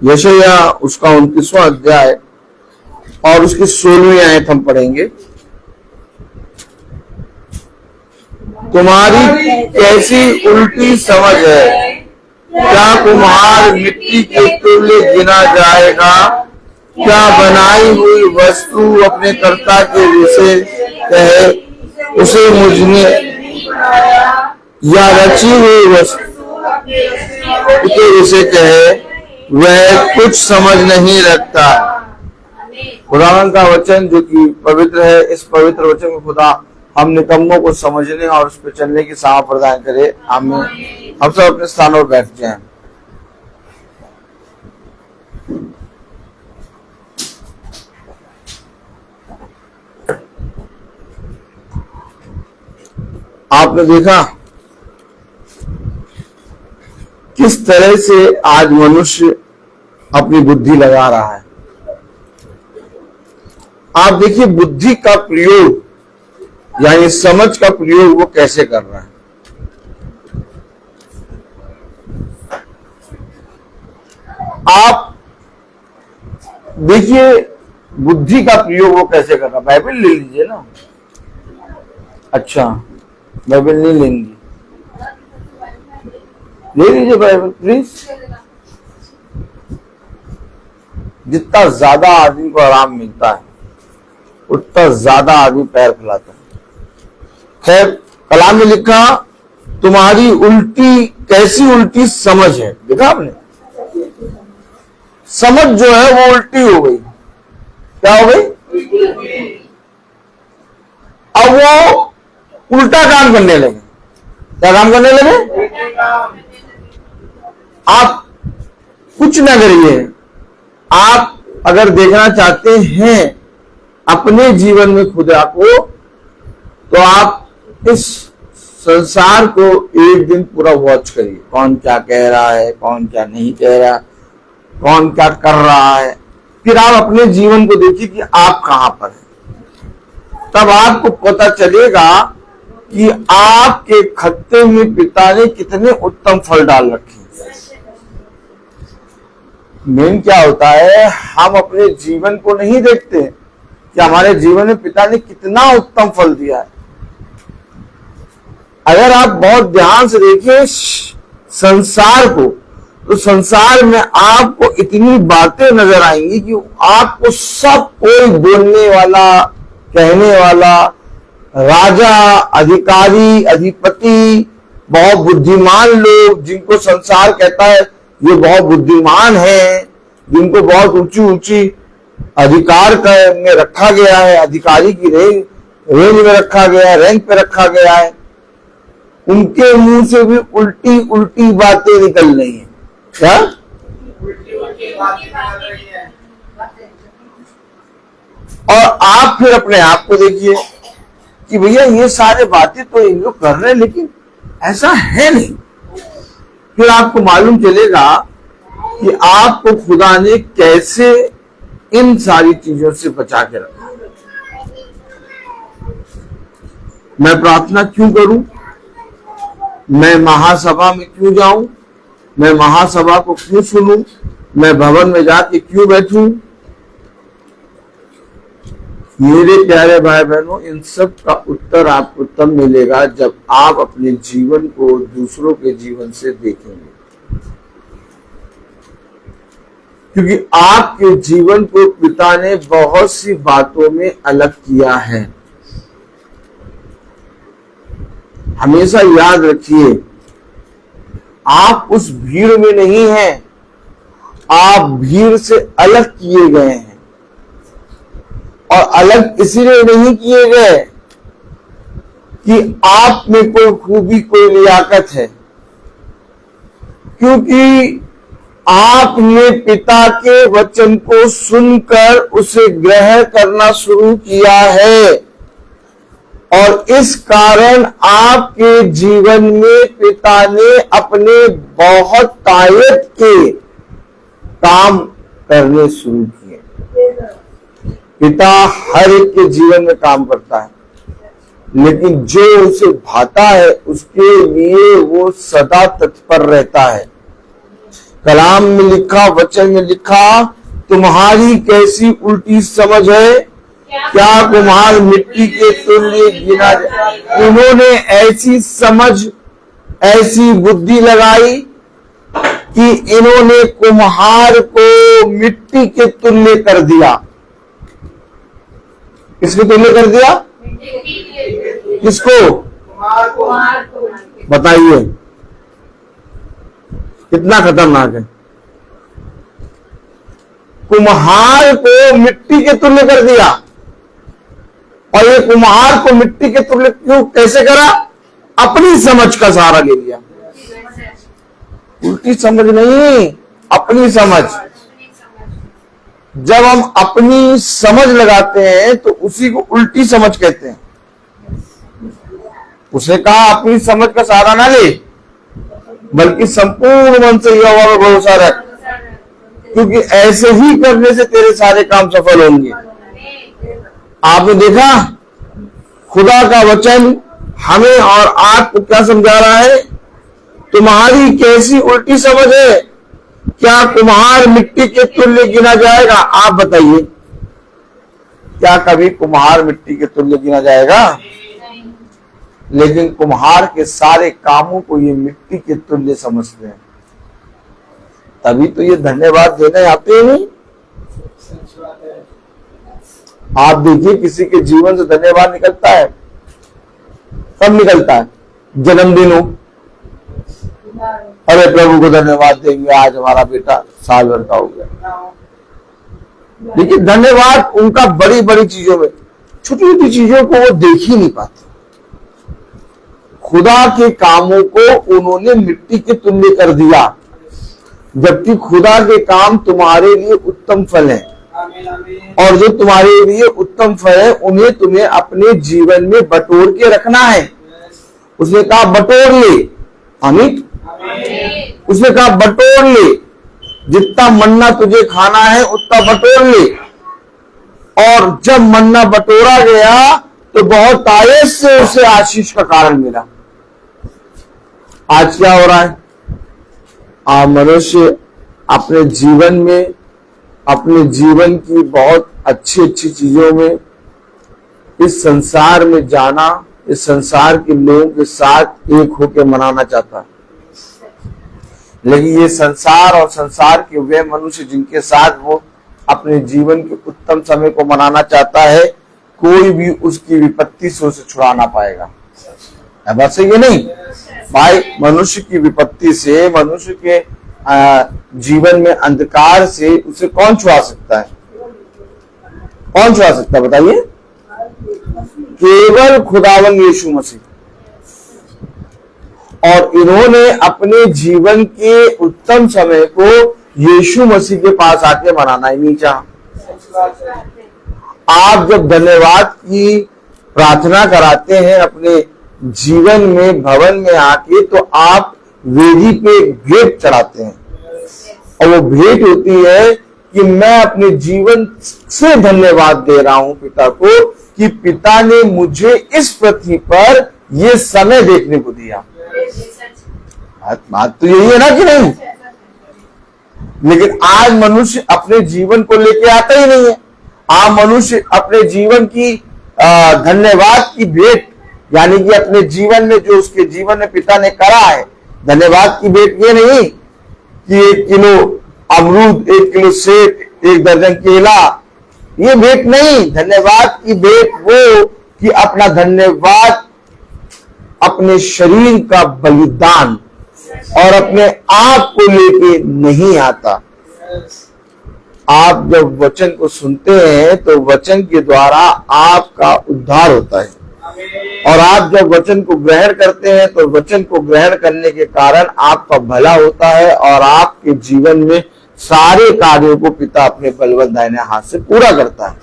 यशायाह उसका 29वां अध्याय और उसकी 16वीं आयत हम पढ़ेंगे। तुम्हारी कैसी उल्टी समझ है, क्या कुम्हार मिट्टी के तुल्य गिना जाएगा? क्या बनाई हुई वस्तु अपने कर्ता के विषय कहे, उसे मुझने, या रची हुई वस्तु के विषय कहे, वह कुछ समझ नहीं रखता। खुदावन का वचन जो कि पवित्र है, इस पवित्र वचन को खुदा हम निकम्मों को समझने और उस पर चलने की सामर्थ प्रदान करे। आमीन। हम सब अपने स्थानों पर बैठ जाएं। आपने देखा किस तरह से आज मनुष्य अपनी बुद्धि लगा रहा है। आप देखिए बुद्धि का प्रयोग यानी समझ का प्रयोग वो कैसे कर रहा है। आप देखिए बुद्धि का प्रयोग वो कैसे कर रहा है। बाइबल ले लीजिए ना। अच्छा, बाइबल नहीं लेंगी, ले लीजिए बाइबल प्लीज। जितना ज्यादा आदमी को आराम मिलता है उतना ज्यादा आदमी पैर फैलाता है। खैर, कलाम में लिखा तुम्हारी उल्टी कैसी उल्टी समझ है। देखा आपने, समझ जो है वो उल्टी हो गई। क्या हो गई? अब वो उल्टा काम करने लगे। क्या काम करने लगे? आप कुछ ना करिए। आप अगर देखना चाहते हैं अपने जीवन में खुदा को, तो आप इस संसार को एक दिन पूरा वॉच करिए। कौन क्या कह रहा है, कौन क्या नहीं कह रहा, कौन क्या कर रहा है। फिर आप अपने जीवन को देखिए कि आप कहां पर हैं। तब आपको पता चलेगा कि आपके खत्ते में पिता ने कितने उत्तम फल डाल रखे। मेन क्या होता है, हम अपने जीवन को नहीं देखते कि हमारे जीवन में पिता ने कितना उत्तम फल दिया है। अगर आप बहुत ध्यान से देखिए संसार को, तो संसार में आपको इतनी बातें नजर आएंगी कि आपको सब कोई बोलने वाला, कहने वाला, राजा, अधिकारी, अधिपति, बहुत बुद्धिमान लोग जिनको संसार कहता है ये बहुत बुद्धिमान है, जिनको बहुत ऊंची ऊंची अधिकार में रखा गया है, अधिकारी की रेंज में रखा गया है, रैंक पे रखा गया है, उनके मुंह से भी उल्टी उल्टी बातें निकल रही हैं। क्या और आप फिर अपने आप को देखिए कि भैया ये सारे बातें तो इन लोग कर रहे हैं, लेकिन ऐसा है नहीं। फिर आपको मालूम चलेगा कि आपको खुदा ने कैसे इन सारी चीजों से बचा के रखा। मैं प्रार्थना क्यों करूं, मैं महासभा में क्यों जाऊं, मैं महासभा को क्यों सुनूं, मैं भवन में जाके क्यों बैठूं। मेरे प्यारे भाई बहनों, इन सब का उत्तर आपको तब मिलेगा जब आप अपने जीवन को दूसरों के जीवन से देखेंगे। क्योंकि आपके जीवन को पिता ने बहुत सी बातों में अलग किया है। हमेशा याद रखिए, आप उस भीड़ में नहीं हैं, आप भीड़ से अलग किए गए हैं। और अलग इसलिए नहीं किए गए कि आप में कोई खूबी, कोई लियाकत है, क्योंकि आपने पिता के वचन को सुनकर उसे ग्रहण करना शुरू किया है और इस कारण आपके जीवन में पिता ने अपने बहुत तायत के काम करने शुरू किए। पिता हर एक के जीवन में काम करता है, लेकिन जो उसे भाता है उसके लिए वो सदा तत्पर रहता है। कलाम में लिखा, वचन में लिखा, तुम्हारी कैसी उल्टी समझ है, क्या कुम्हार मिट्टी के तुल्य गिना जाए। उन्होंने ऐसी समझ, ऐसी बुद्धि लगाई कि इन्होंने कुम्हार को मिट्टी के तुल्य कर दिया। किसके तुल्य कर दिया? किसको? बताइए, कितना खतरनाक है। कुम्हार को मिट्टी के तुल्य कर दिया। और ये कुम्हार को मिट्टी के तुल्य क्यों, कैसे करा? अपनी समझ का सहारा ले लिया। उल्टी समझ नहीं, अपनी समझ। जब हम अपनी समझ लगाते हैं तो उसी को उल्टी समझ कहते हैं। उसे कहा अपनी समझ का सहारा ना ले, बल्कि संपूर्ण मन से यहोवा पर भरोसा रख, क्योंकि ऐसे ही करने से तेरे सारे काम सफल होंगे। आपने देखा खुदा का वचन हमें और आपको क्या समझा रहा है? तुम्हारी कैसी उल्टी समझ है, क्या कुम्हार मिट्टी के तुल्य गिना जाएगा? आप बताइए, क्या कभी कुम्हार मिट्टी के तुल्य गिना जाएगा? लेकिन कुम्हार के सारे कामों को ये मिट्टी के तुल्य समझते हैं, तभी तो ये धन्यवाद देने आते ही नहीं। आप देखिए किसी के जीवन से धन्यवाद निकलता है, कब निकलता है? जन्मदिन हो, अरे प्रभु को धन्यवाद देंगे, आज हमारा बेटा साल भर का हो गया। लेकिन धन्यवाद उनका बड़ी बड़ी चीजों में, छोटी छोटी चीजों को वो देख ही नहीं पाते। खुदा के कामों को उन्होंने मिट्टी के तुल्य कर दिया, जबकि खुदा के काम तुम्हारे लिए उत्तम फल है। और जो तुम्हारे लिए उत्तम फल है उन्हें तुम्हें अपने जीवन में बटोर के रखना है। उसने कहा बटोर ले, आमीन। उसने कहा बटोर ले, जितना मन्ना तुझे खाना है उतना बटोर ले। और जब मन्ना बटोरा गया तो बहुत तायत से उसे आशीष का कारण मिला। आज क्या हो रहा है? आप मनुष्य अपने जीवन में, अपने जीवन की बहुत अच्छी अच्छी चीजों में, इस संसार में जाना, इस संसार के लोगों के साथ एक होकर मनाना चाहता है। लेकिन ये संसार और संसार के वे मनुष्य जिनके साथ वो अपने जीवन के उत्तम समय को मनाना चाहता है, कोई भी उसकी विपत्ति से उसे छुड़ा ना पाएगा। बात सही है नहीं भाई? मनुष्य की विपत्ति से, मनुष्य के जीवन में अंधकार से उसे कौन छुड़ा सकता है? कौन छुड़ा सकता है बताइए? केवल खुदावन यीशु मसीह। और इन्होंने अपने जीवन के उत्तम समय को यीशु मसीह के पास आके मनाना ही नहीं चाहा। आप जब धन्यवाद की प्रार्थना कराते हैं अपने जीवन में, भवन में आके, तो आप वेदी पे भेंट चढ़ाते हैं। और वो भेंट होती है कि मैं अपने जीवन से धन्यवाद दे रहा हूं पिता को, कि पिता ने मुझे इस पृथ्वी पर ये समय देखने को दिया। बात तो यही है ना कि नहीं? लेकिन आज मनुष्य अपने जीवन को लेके आता ही नहीं है। आज मनुष्य अपने जीवन की धन्यवाद की भेंट, यानी कि अपने जीवन में जो उसके जीवन में पिता ने करा है, धन्यवाद की भेंट ये नहीं कि 1 किलो अमरूद, 1 किलो सेब, 1 दर्जन केला, ये भेंट नहीं। धन्यवाद की भेंट वो कि अपना धन्यवाद अपने शरीर का बलिदान और अपने आप को लेके नहीं आता। आप जब वचन को सुनते हैं तो वचन के द्वारा आपका उद्धार होता है। और आप जब वचन को ग्रहण करते हैं तो वचन को ग्रहण करने के कारण आपका भला होता है और आपके जीवन में सारे कार्यों को पिता अपने बलवंत दाहिने हाथ से पूरा करता है।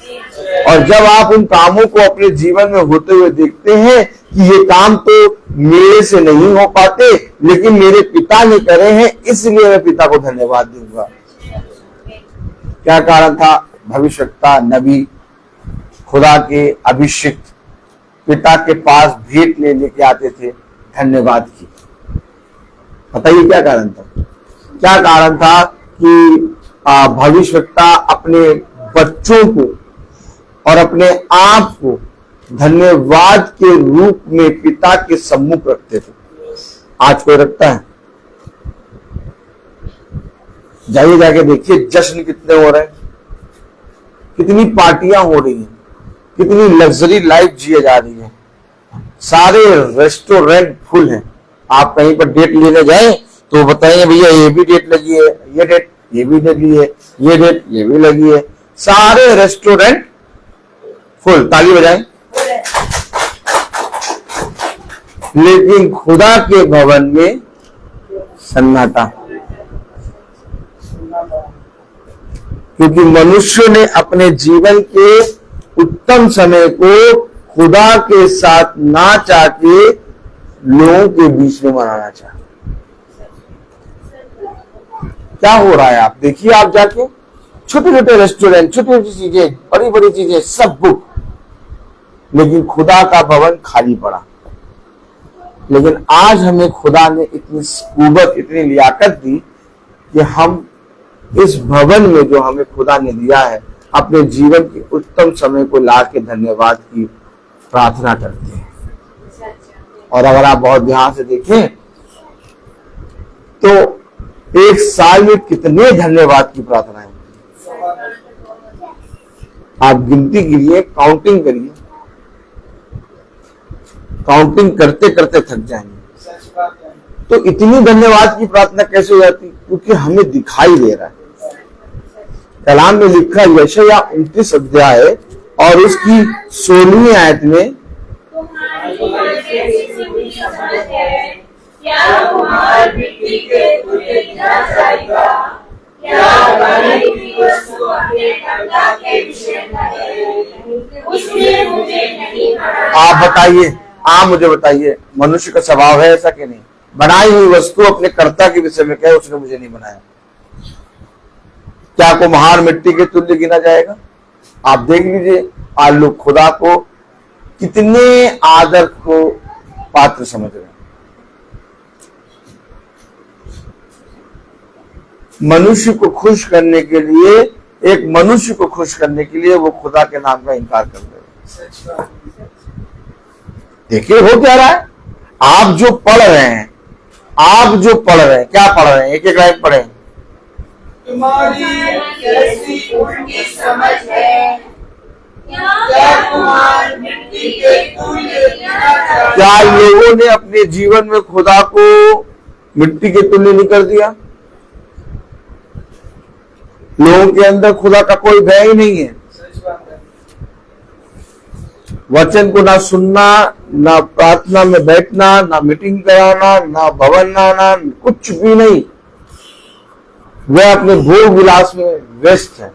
और जब आप उन कामों को अपने जीवन में होते हुए देखते हैं कि ये काम तो मेरे से नहीं हो पाते लेकिन मेरे पिता ने करे हैं, इसलिए मैं पिता को धन्यवाद दूंगा। क्या कारण था? भविष्यवक्ता नबी खुदा के अभिषिक्त पिता के पास भेंट लेके आते थे धन्यवाद की। बताइए क्या कारण था? क्या कारण था कि भविष्यवक्ता अपने बच्चों को और अपने आप को धन्यवाद के रूप में पिता के सम्मुख रखते थे। आज कोई रखता है? जाइए जाके देखिए जश्न कितने हो रहे हैं, कितनी पार्टियां हो रही हैं, कितनी लग्जरी लाइफ जिए जा रही है, सारे रेस्टोरेंट फुल हैं। आप कहीं पर डेट लेने जाएं तो बताएंगे भैया ये भी डेट लगी है, ये डेट ये भी लगी है, ये डेट ये भी लगी है, सारे रेस्टोरेंट फुल। ताली बजाएं। लेकिन खुदा के भवन में सन्नाटा, क्योंकि मनुष्य ने अपने जीवन के उत्तम समय को खुदा के साथ ना चाह के लोगों के बीच में मनाना चाहा। क्या हो रहा है आप देखिए, आप जाके छोटे छोटे रेस्टोरेंट, छोटी छोटी चीजें, बड़ी बड़ी चीजें सब बुक, लेकिन खुदा का भवन खाली पड़ा। लेकिन आज हमें खुदा ने इतनी कुवत, इतनी लियाकत दी कि हम इस भवन में जो हमें खुदा ने दिया है अपने जीवन के उत्तम समय को ला के धन्यवाद की प्रार्थना करते हैं। और अगर आप बहुत ध्यान से देखें तो एक साल में कितने धन्यवाद की प्रार्थनाएं, आप गिनती कीजिए, काउंटिंग करिए, काउंटिंग करते करते थक जाएंगे। तो इतनी धन्यवाद की प्रार्थना कैसे हो जाती? क्योंकि हमें दिखाई दे रहा है। कलाम में लिखा यशायाह 29 अध्याय और उसकी 16वीं आयत में, आप बताइए, आप मुझे बताइए, मनुष्य का स्वभाव है ऐसा कि नहीं? बनाई हुई वस्तु अपने कर्ता के विषय में कहे उसने मुझे नहीं बनाया, क्या को महान मिट्टी के तुल्य गिना जाएगा? आप देख लीजिए आज लोग खुदा को कितने आदर को पात्र समझ रहे हैं। मनुष्य को खुश करने के लिए, एक मनुष्य को खुश करने के लिए वो खुदा के नाम का इनकार कर रहे हैं। देखिए हो क्या रहा है। आप जो पढ़ रहे हैं, आप जो पढ़ रहे हैं, क्या पढ़ रहे हैं? एक एक लाइन पढ़े। तुम्हारी कैसी उल्टी समझ है, क्या तुम्हारी मिट्टी के तुल्य गिना जाए? क्या लोगों ने अपने जीवन में खुदा को मिट्टी के तुल्य नहीं कर दिया? लोगों के अंदर खुदा का कोई भय ही नहीं है। वचन को ना सुनना, ना प्रार्थना में बैठना, ना मीटिंग कराना, ना भवन आना, कुछ भी नहीं। वे अपने भोग विलास में व्यस्त हैं।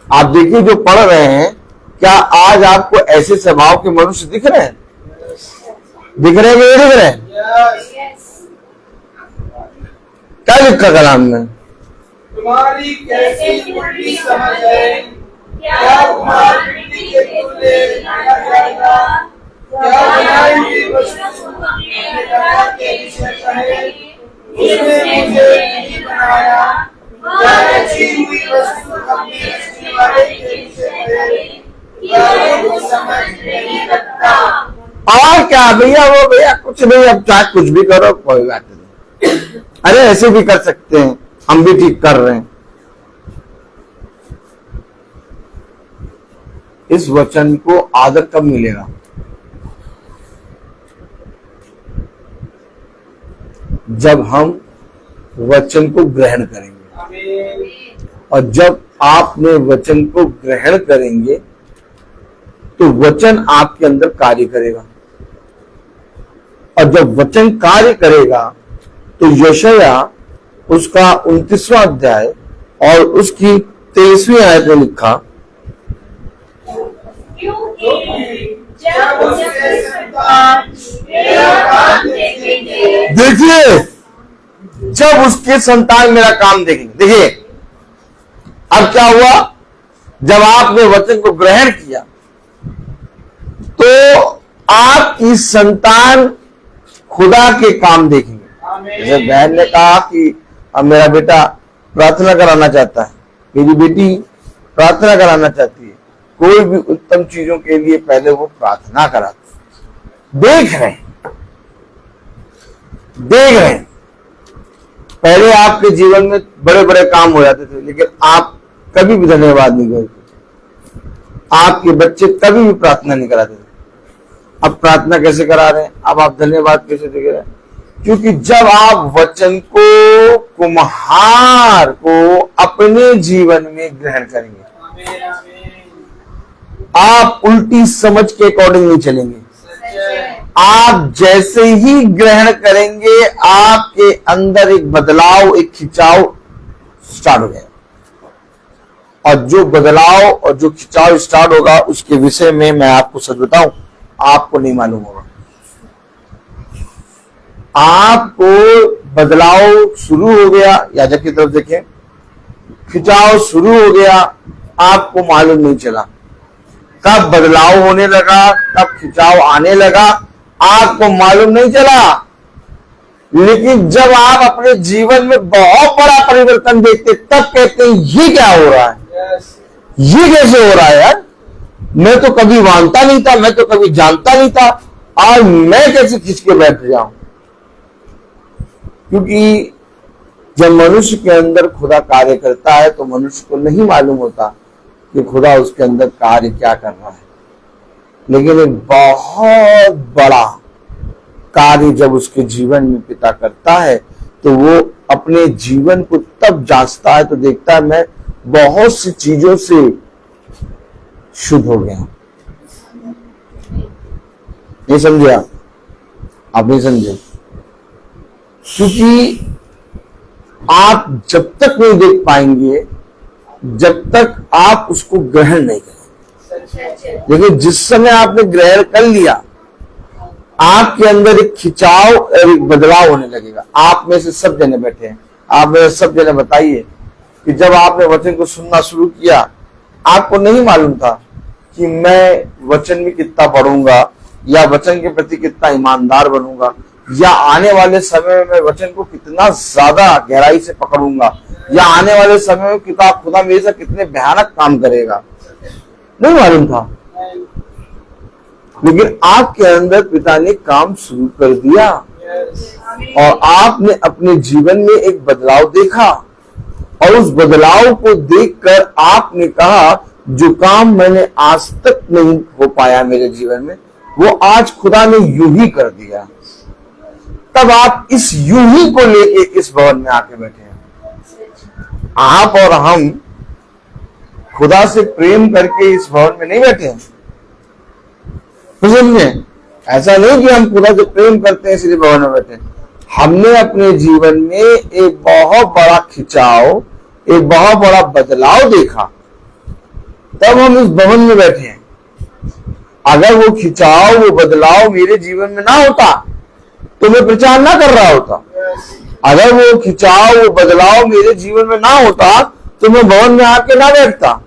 आप देखिए जो पढ़ रहे हैं, क्या आज आपको ऐसे स्वभाव के मनुष्य दिख रहे हैं? दिख रहे हैं कि नहीं दिख रहे हैं? क्या लिखा कलाम में? तुम्हारी कैसी उल्टी समझ है, क्या तुम्हारी मिट्टी के तुल्य गिना जाएगा? क्या बनाई हुई वस्तु अपने कर्ता के विषय कहे उसने मुझे नहीं बनाया? क्या रची हुई वस्तु अपने रचने वाले के विषय कहे क्या वो समझ नहीं रखता? और क्या भैया, वो भैया कुछ नहीं, अब चाहे कुछ भी करो कोई बात नहीं, अरे ऐसे भी कर सकते हैं, हम भी ठीक कर रहे हैं। इस वचन को आदर कब मिलेगा? जब हम वचन को ग्रहण करेंगे। और जब आपने वचन को ग्रहण करेंगे तो वचन आपके अंदर कार्य करेगा, और जब वचन कार्य करेगा तो यशाया उसका 29वां अध्याय और उसकी 23वीं आयत में लिखा, क्योंकि जब उसके संतान मेरा काम देखेंगे, देखिए जब उसके संतान मेरा काम देखेंगे। देखिए अब क्या हुआ, जब आपने वचन को ग्रहण किया तो आपकी संतान खुदा के काम देखेंगे। जैसे बहन ने कहा कि अब मेरा बेटा प्रार्थना कराना चाहता है, मेरी बेटी प्रार्थना कराना चाहती है, कोई भी उत्तम चीजों के लिए पहले वो प्रार्थना कराती। देख रहे हैं पहले आपके जीवन में बड़े बड़े काम हो जाते थे, लेकिन आप कभी भी धन्यवाद नहीं करते, आपके बच्चे कभी भी प्रार्थना नहीं कराते थे। अब प्रार्थना कैसे करा रहे हैं, अब आप धन्यवाद कैसे दे रहे हैं? क्योंकि जब आप वचन को, कुम्हार को अपने जीवन में ग्रहण करेंगे, आप उल्टी समझ के अकॉर्डिंग नहीं चलेंगे। आप जैसे ही ग्रहण करेंगे आपके अंदर एक बदलाव, एक खिंचाव स्टार्ट हो जाएगा, और जो बदलाव और जो खिंचाव स्टार्ट होगा उसके विषय में मैं आपको सच बताऊं, आपको नहीं मालूम होगा। आपको बदलाव शुरू हो गया, याजक की तरफ देखें, खिंचाव शुरू हो गया, आपको मालूम नहीं चला। कब बदलाव होने लगा, कब खिंचाव आने लगा, आपको मालूम नहीं चला। लेकिन जब आप अपने जीवन में बहुत बड़ा परिवर्तन देखते, तब कहते हैं ये क्या हो रहा है, ये कैसे हो रहा है यार, मैं तो कभी मानता नहीं था, मैं तो कभी जानता नहीं था, और मैं कैसे खिंच के बैठ जाऊं। क्योंकि जब मनुष्य के अंदर खुदा कार्य करता है तो मनुष्य को नहीं मालूम होता कि खुदा उसके अंदर कार्य क्या कर रहा है, लेकिन एक बहुत बड़ा कार्य जब उसके जीवन में पिता करता है तो वो अपने जीवन को तब जांचता है तो देखता है मैं बहुत सी चीजों से शुद्ध हो गया। नहीं समझे आप नहीं समझे, क्योंकि आप जब तक नहीं देख पाएंगे जब तक आप उसको ग्रहण नहीं करेंगे। लेकिन जिस समय आपने ग्रहण कर लिया आपके अंदर एक खिंचाव और एक बदलाव होने लगेगा। आप में से सब जने बैठे हैं, आप में से सब जने बताइए कि जब आपने वचन को सुनना शुरू किया आपको नहीं मालूम था कि मैं वचन में कितना पढ़ूंगा, या वचन के प्रति कितना ईमानदार बनूंगा, या आने वाले समय में मैं वचन को कितना ज्यादा गहराई से पकड़ूंगा, या आने वाले समय में किताब खुदा मेरे साथ कितने भयानक काम करेगा, नहीं मालूम था। लेकिन आपके अंदर पिता ने काम शुरू कर दिया और आपने अपने जीवन में एक बदलाव देखा, और उस बदलाव को देखकर आपने कहा जो काम मैंने आज तक नहीं हो पाया मेरे जीवन में वो आज खुदा ने यूं ही कर दिया। तब आप इस यूं ही को लेके इस भवन में आके बैठे हैं। आप और हम खुदा से प्रेम करके इस भवन में नहीं बैठे हैं, समझे? ऐसा नहीं कि हम खुदा से प्रेम करते हैं इसलिए भवन में बैठे हैं। हमने अपने जीवन में एक बहुत बड़ा खिंचाव, एक बहुत बड़ा बदलाव देखा, तब हम इस भवन में बैठे हैं। अगर वो खिंचाव, वो बदलाव मेरे जीवन में ना होता तो मैं प्रचार ना कर रहा होता। अगर वो खिंचाव, वो बदलाव मेरे जीवन में ना होता तो मैं भवन में आके ना बैठता।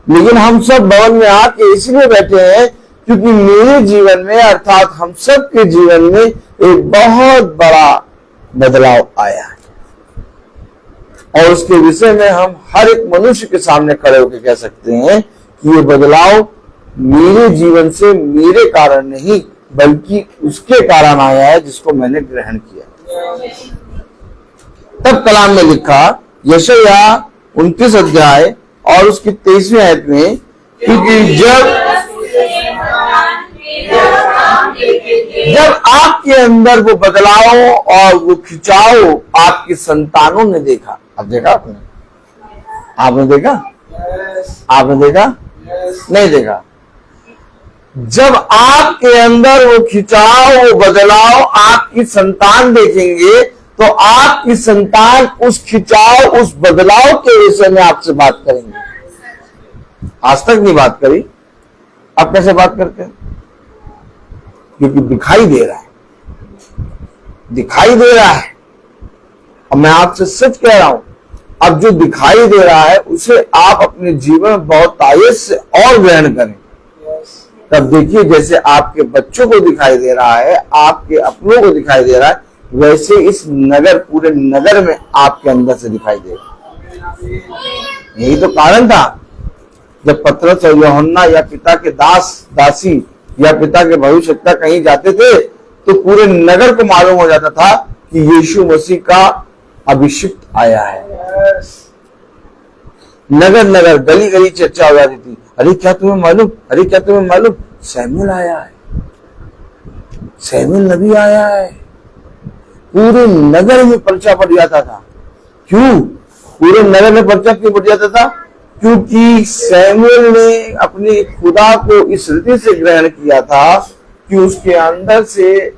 लेकिन हम सब भवन में आके इसलिए बैठे हैं क्योंकि मेरे जीवन में, अर्थात हम सब के जीवन में एक बहुत बड़ा बदलाव आया है, और उसके विषय में हम हर एक मनुष्य के सामने खड़े होकर कह सकते हैं कि ये बदलाव मेरे जीवन से मेरे कारण नहीं बल्कि उसके कारण आया है जिसको मैंने ग्रहण किया। तब कलाम में लिखा यशाया 29 अध्याय और उसकी 23वीं आयत में, क्योंकि जब आपके अंदर वो बदलाव और वो खिंचाव आपकी संतानों ने देखा। अब देखा आपने देखा? आपने देखा? नहीं देखा। जब आपके अंदर वो खिंचाव, वो बदलाव आपकी संतान देखेंगे तो आपकी संतान उस खिंचाव, उस बदलाव के विषय में आपसे बात करेंगे। आज तक नहीं बात करी, अब कैसे बात करते हैं? क्योंकि दिखाई दे रहा है, दिखाई दे रहा है। और मैं आपसे सच कह रहा हूं, अब जो दिखाई दे रहा है उसे आप अपने जीवन में बहुत तायत से और ग्रहण करें। तब देखिए, जैसे आपके बच्चों को दिखाई दे रहा है, आपके अपनों को दिखाई दे रहा है, वैसे इस नगर, पूरे नगर में आपके अंदर से दिखाई देगा। यही तो कारण था जब पतरस और यूहन्ना या पिता के दास दासी या पिता के भविष्यवक्ता कहीं जाते थे तो पूरे नगर को मालूम हो जाता था कि यीशु मसीह का अभिषिक्त आया है। नगर नगर, गली गली चर्चा हो जाती थी। अरे क्या तुम्हें मालूम, अरे क्या तुम्हें मालूम, सैमुएल आया है, सैमुएल नबी आया है। पूरे नगर में पर्चा पड़ जाता था। क्यों पूरे नगर में पर्चा क्यों पड़ जाता था? क्योंकि सैमुएल ने अपने खुदा को इस रीति से ग्रहण किया था कि उसके अंदर से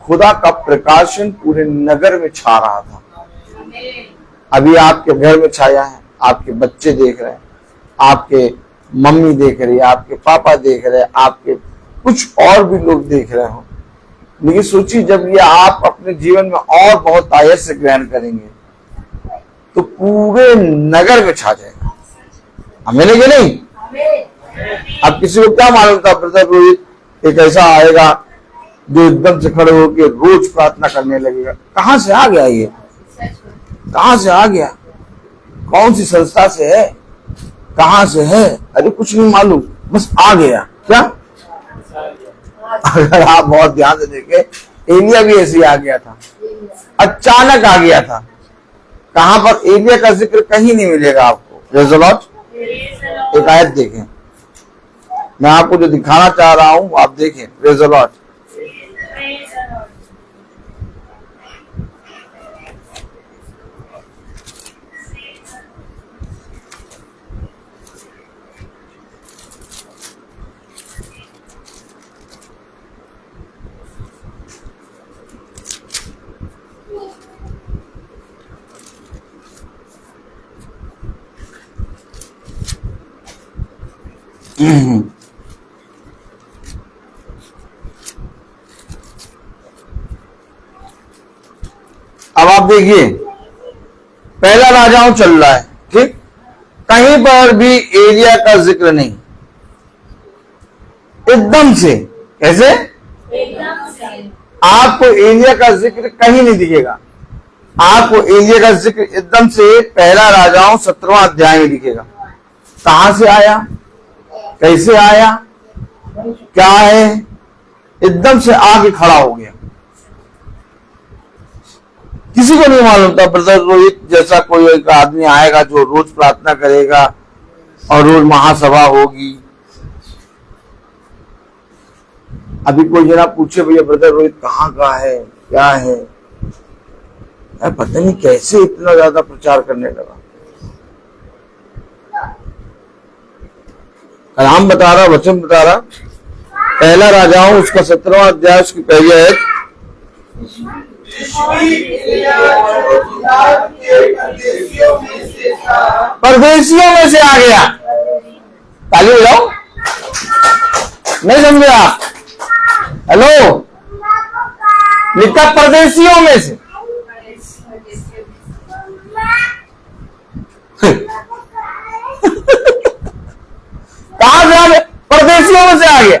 खुदा का प्रकाशन पूरे नगर में छा रहा था। अभी आपके घर में छाया है, आपके बच्चे देख रहे हैं, आपके मम्मी देख रही है, आपके पापा देख रहे हैं, आपके कुछ और भी लोग देख रहे हो। लेकिन सोचिए, जब ये आप अपने जीवन में और बहुत आयत से ग्रहण करेंगे तो पूरे नगर में छा जाएगा। हमें नहीं कि नहीं? अब किसी को क्या मालूम था ब्रदर रोहित एक ऐसा आएगा जो एकदम से खड़े होकर रोज प्रार्थना करने लगेगा? कहां से आ गया ये? कहां से आ गया? कौन सी संस्था से है? कहां से है? अरे कुछ नहीं मालूम, बस आ गया। क्या? अगर आप बहुत ध्यान से देखें, एलिया भी ऐसे ही आ गया था, अचानक आ गया था। कहां पर? एलिया का जिक्र कहीं नहीं मिलेगा आपको। Praise the Lord. एक आयत देखें, मैं आपको जो दिखाना चाह रहा हूं आप देखें। Praise the Lord. अब आप देखिए, पहला राजाओं चल रहा है, ठीक? कहीं पर भी एलिया का जिक्र नहीं। एकदम से, कैसे? एकदम से आपको एलिया का जिक्र कहीं नहीं दिखेगा। आपको एलिया का जिक्र एकदम से पहला राजाओं 17वां अध्याय में दिखेगा। कहां से आया, कैसे आया, क्या है? एकदम से आके खड़ा हो गया। किसी को नहीं मालूम था ब्रदर रोहित जैसा कोई एक आदमी आएगा जो रोज प्रार्थना करेगा और रोज महासभा होगी। अभी कोई जना पूछे भैया ब्रदर रोहित कहाँ का है, क्या है? पता नहीं कैसे इतना ज्यादा प्रचार करने लगा। कलाम बता रहा, वचन बता रहा, पहला राजाओं उसका 17वां अध्याय उसकी पहली आयत। परदेशियों में से आ गया। ताली बजाओ। नहीं समझे आप? हेलो, लिखा परदेशियों में से। कहां से आ गया? परदेशियों में से आ गया।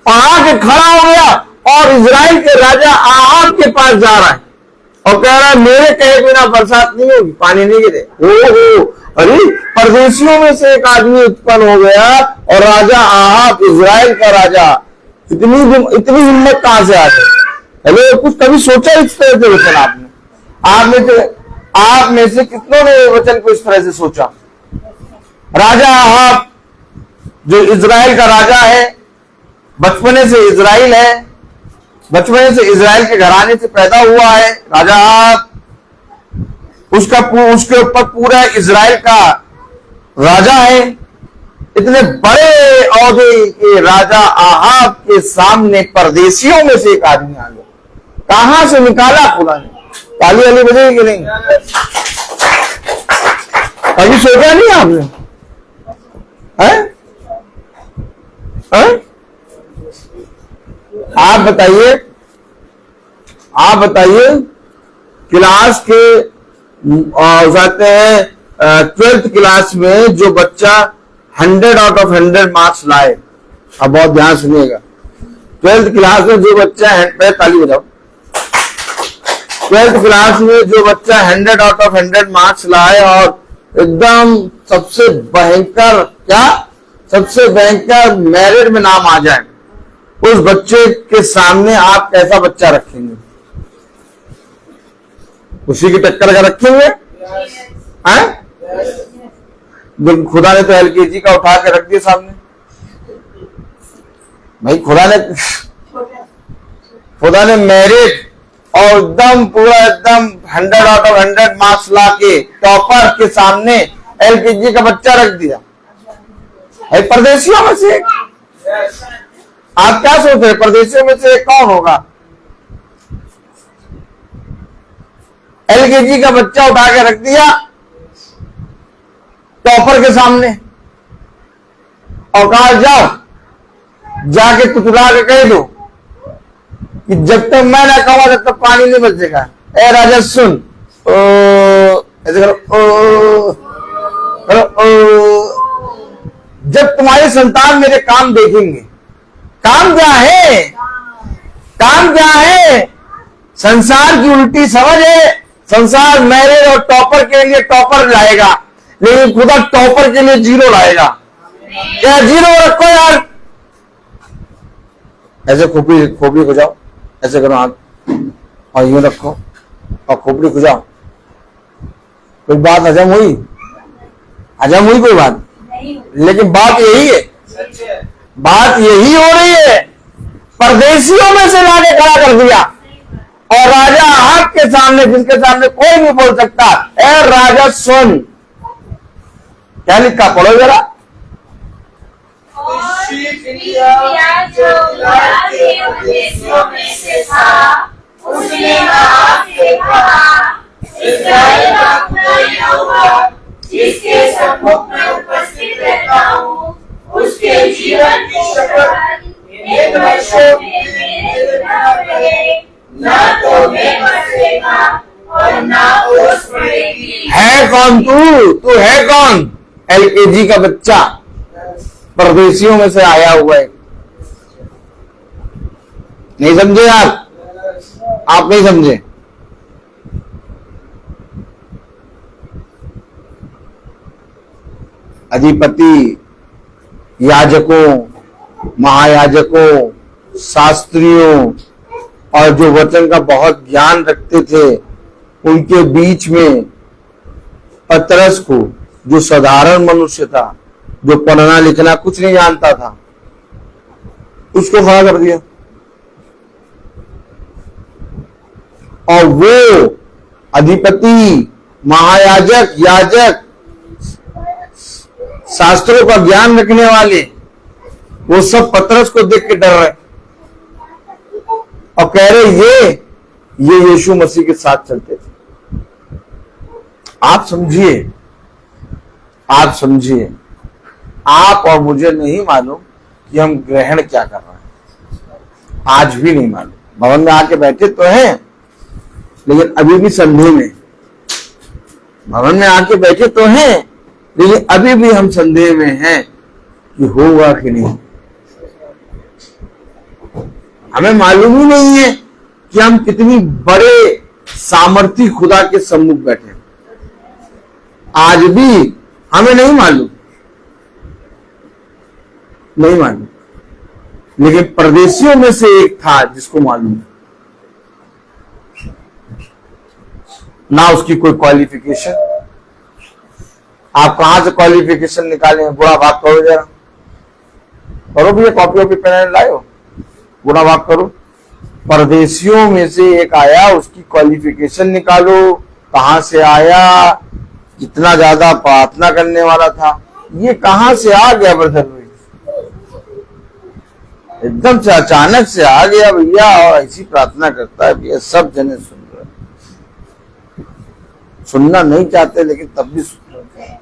आके खड़ा हो गया और इजराइल के राजा आहाब के पास जा रहा है और कह रहा है मेरे कहे बिना बरसात नहीं होगी, पानी नहीं गिरे। ओहो, अरे परदेशियों में से एक आदमी उत्पन्न हो गया और राजा आहाब, इजराइल का राजा, इतनी हिम्मत कहां से आ गई? हेलो, कुछ कभी सोचा इस तरह से वचन आपने? आप में से कितनों ने वचन को इस तरह से सोचा? राजा आहाब जो इजराइल का राजा है, बचपने से इजराइल है, बचपने से इजराइल के घराने से पैदा हुआ है राजा आहाब, उसके ऊपर पूरा इजराइल का राजा है। इतने बड़े औहदे के राजा आहाब के सामने परदेशियों में से एक आदमी आ गया। कहां से निकाला खुदा ने? ताली वाली बजेगी कि नहीं? कभी सोचा नहीं आपने? हैं? हैं? आप बताइए क्लास के जाते हैं 12th क्लास में जो बच्चा 100 आउट ऑफ 100 मार्क्स लाए, अब बहुत ध्यान सुनिएगा, 12th क्लास में जो बच्चा ताली बजाओ, 12th क्लास में जो बच्चा 100 आउट ऑफ 100 मार्क्स लाए और एकदम सबसे भयंकर मेरिट में नाम आ जाए, उस बच्चे के सामने आप कैसा बच्चा रखेंगे? उसी की टक्कर का रखेंगे? खुदा ने तो LKG का उठा के रख दिया सामने। भाई खुदा ने मेरिट और पूरा 100 आउट ऑफ 100 मार्क्स ला के टॉपर के सामने LKG का बच्चा रख दिया। भाई परदेशियों में से आप क्या सोच रहे? परदेशियों में से कौन होगा? LKG का बच्चा उठा के रख दिया टॉपर के सामने और कहा जाके तुतला के कह दो कि जब तक मैं ना कहूं तब तक पानी नहीं बचेगा। ए राजा सुन, ऐसे करो, जब तुम्हारे संतान मेरे काम देखेंगे, काम क्या है? संसार की उल्टी समझ है। संसार मैरिज और टॉपर के लिए टॉपर लाएगा, लेकिन खुदा टॉपर के लिए 0 लाएगा। क्या 0 रखो यार? ऐसे खोपड़ी को जाओ, ऐसे करो हाथ और यूं रखो और खोपड़ी को जाओ। कोई बात हजम हुई कोई बात? लेकिन बात यही है, बात यही हो रही है। परदेशियों में से लाके खड़ा कर दिया और राजा आहाब के सामने, जिसके सामने कोई नहीं बोल सकता, ए राजा सुन, क्या लिखा? पढ़ो जरा। परदेशियों में से था, उसने आहाब से कहा, इस्राएल का खुदा यहोवा, जिसके सम्मुख में उपस्थित रहता हूँ, उसके जीवन की शपथ, इन वर्षों में मेरे बिना रहे, ना तो मैं बरसेगा और ना ओस पड़ेगी। है कौन तू है कौन? LKG का बच्चा, परदेशियों में से आया हुआ है। नहीं समझे आप नहीं समझे? अधिपति, याजकों, महायाजकों, शास्त्रियों और जो वचन का बहुत ज्ञान रखते थे, उनके बीच में पतरस को, जो साधारण मनुष्य था, जो पढ़ना लिखना कुछ नहीं जानता था, उसको खड़ा कर दिया। और वो अधिपति, महायाजक, याजक, शास्त्रों का ज्ञान रखने वाले, वो सब पतरस को देख के डर रहे और कह रहे ये यीशु मसीह के साथ चलते थे। आप समझिए, आप और मुझे नहीं मालूम कि हम ग्रहण क्या कर रहे हैं। आज भी नहीं मालूम। भवन में आके बैठे तो हैं, लेकिन अभी भी संदेह में। भवन में आके बैठे तो हैं, लेकिन अभी भी हम संदेह में हैं कि होगा कि नहीं। हमें मालूम ही नहीं है कि हम कितनी बड़े सामर्थी खुदा के सम्मुख बैठे। आज भी हमें नहीं मालूम, लेकिन परदेशियों में से एक था जिसको मालूम, ना उसकी कोई क्वालिफिकेशन। आप कहां से क्वालिफिकेशन निकाले? बुरा भाग करो जरा, करो भैया, कॉपी पेन लाओ, बुरा भाग करो। परदेशियों में से एक आया, उसकी क्वालिफिकेशन निकालो, कहां से आया, कितना ज्यादा प्रार्थना करने वाला था, ये कहां से आ गया ब्रदर भाई? एकदम से अचानक से आ गया भैया, और ऐसी प्रार्थना करता है भैया, सब जने सुन रहे, सुनना नहीं चाहते लेकिन तब भी सुन रहे।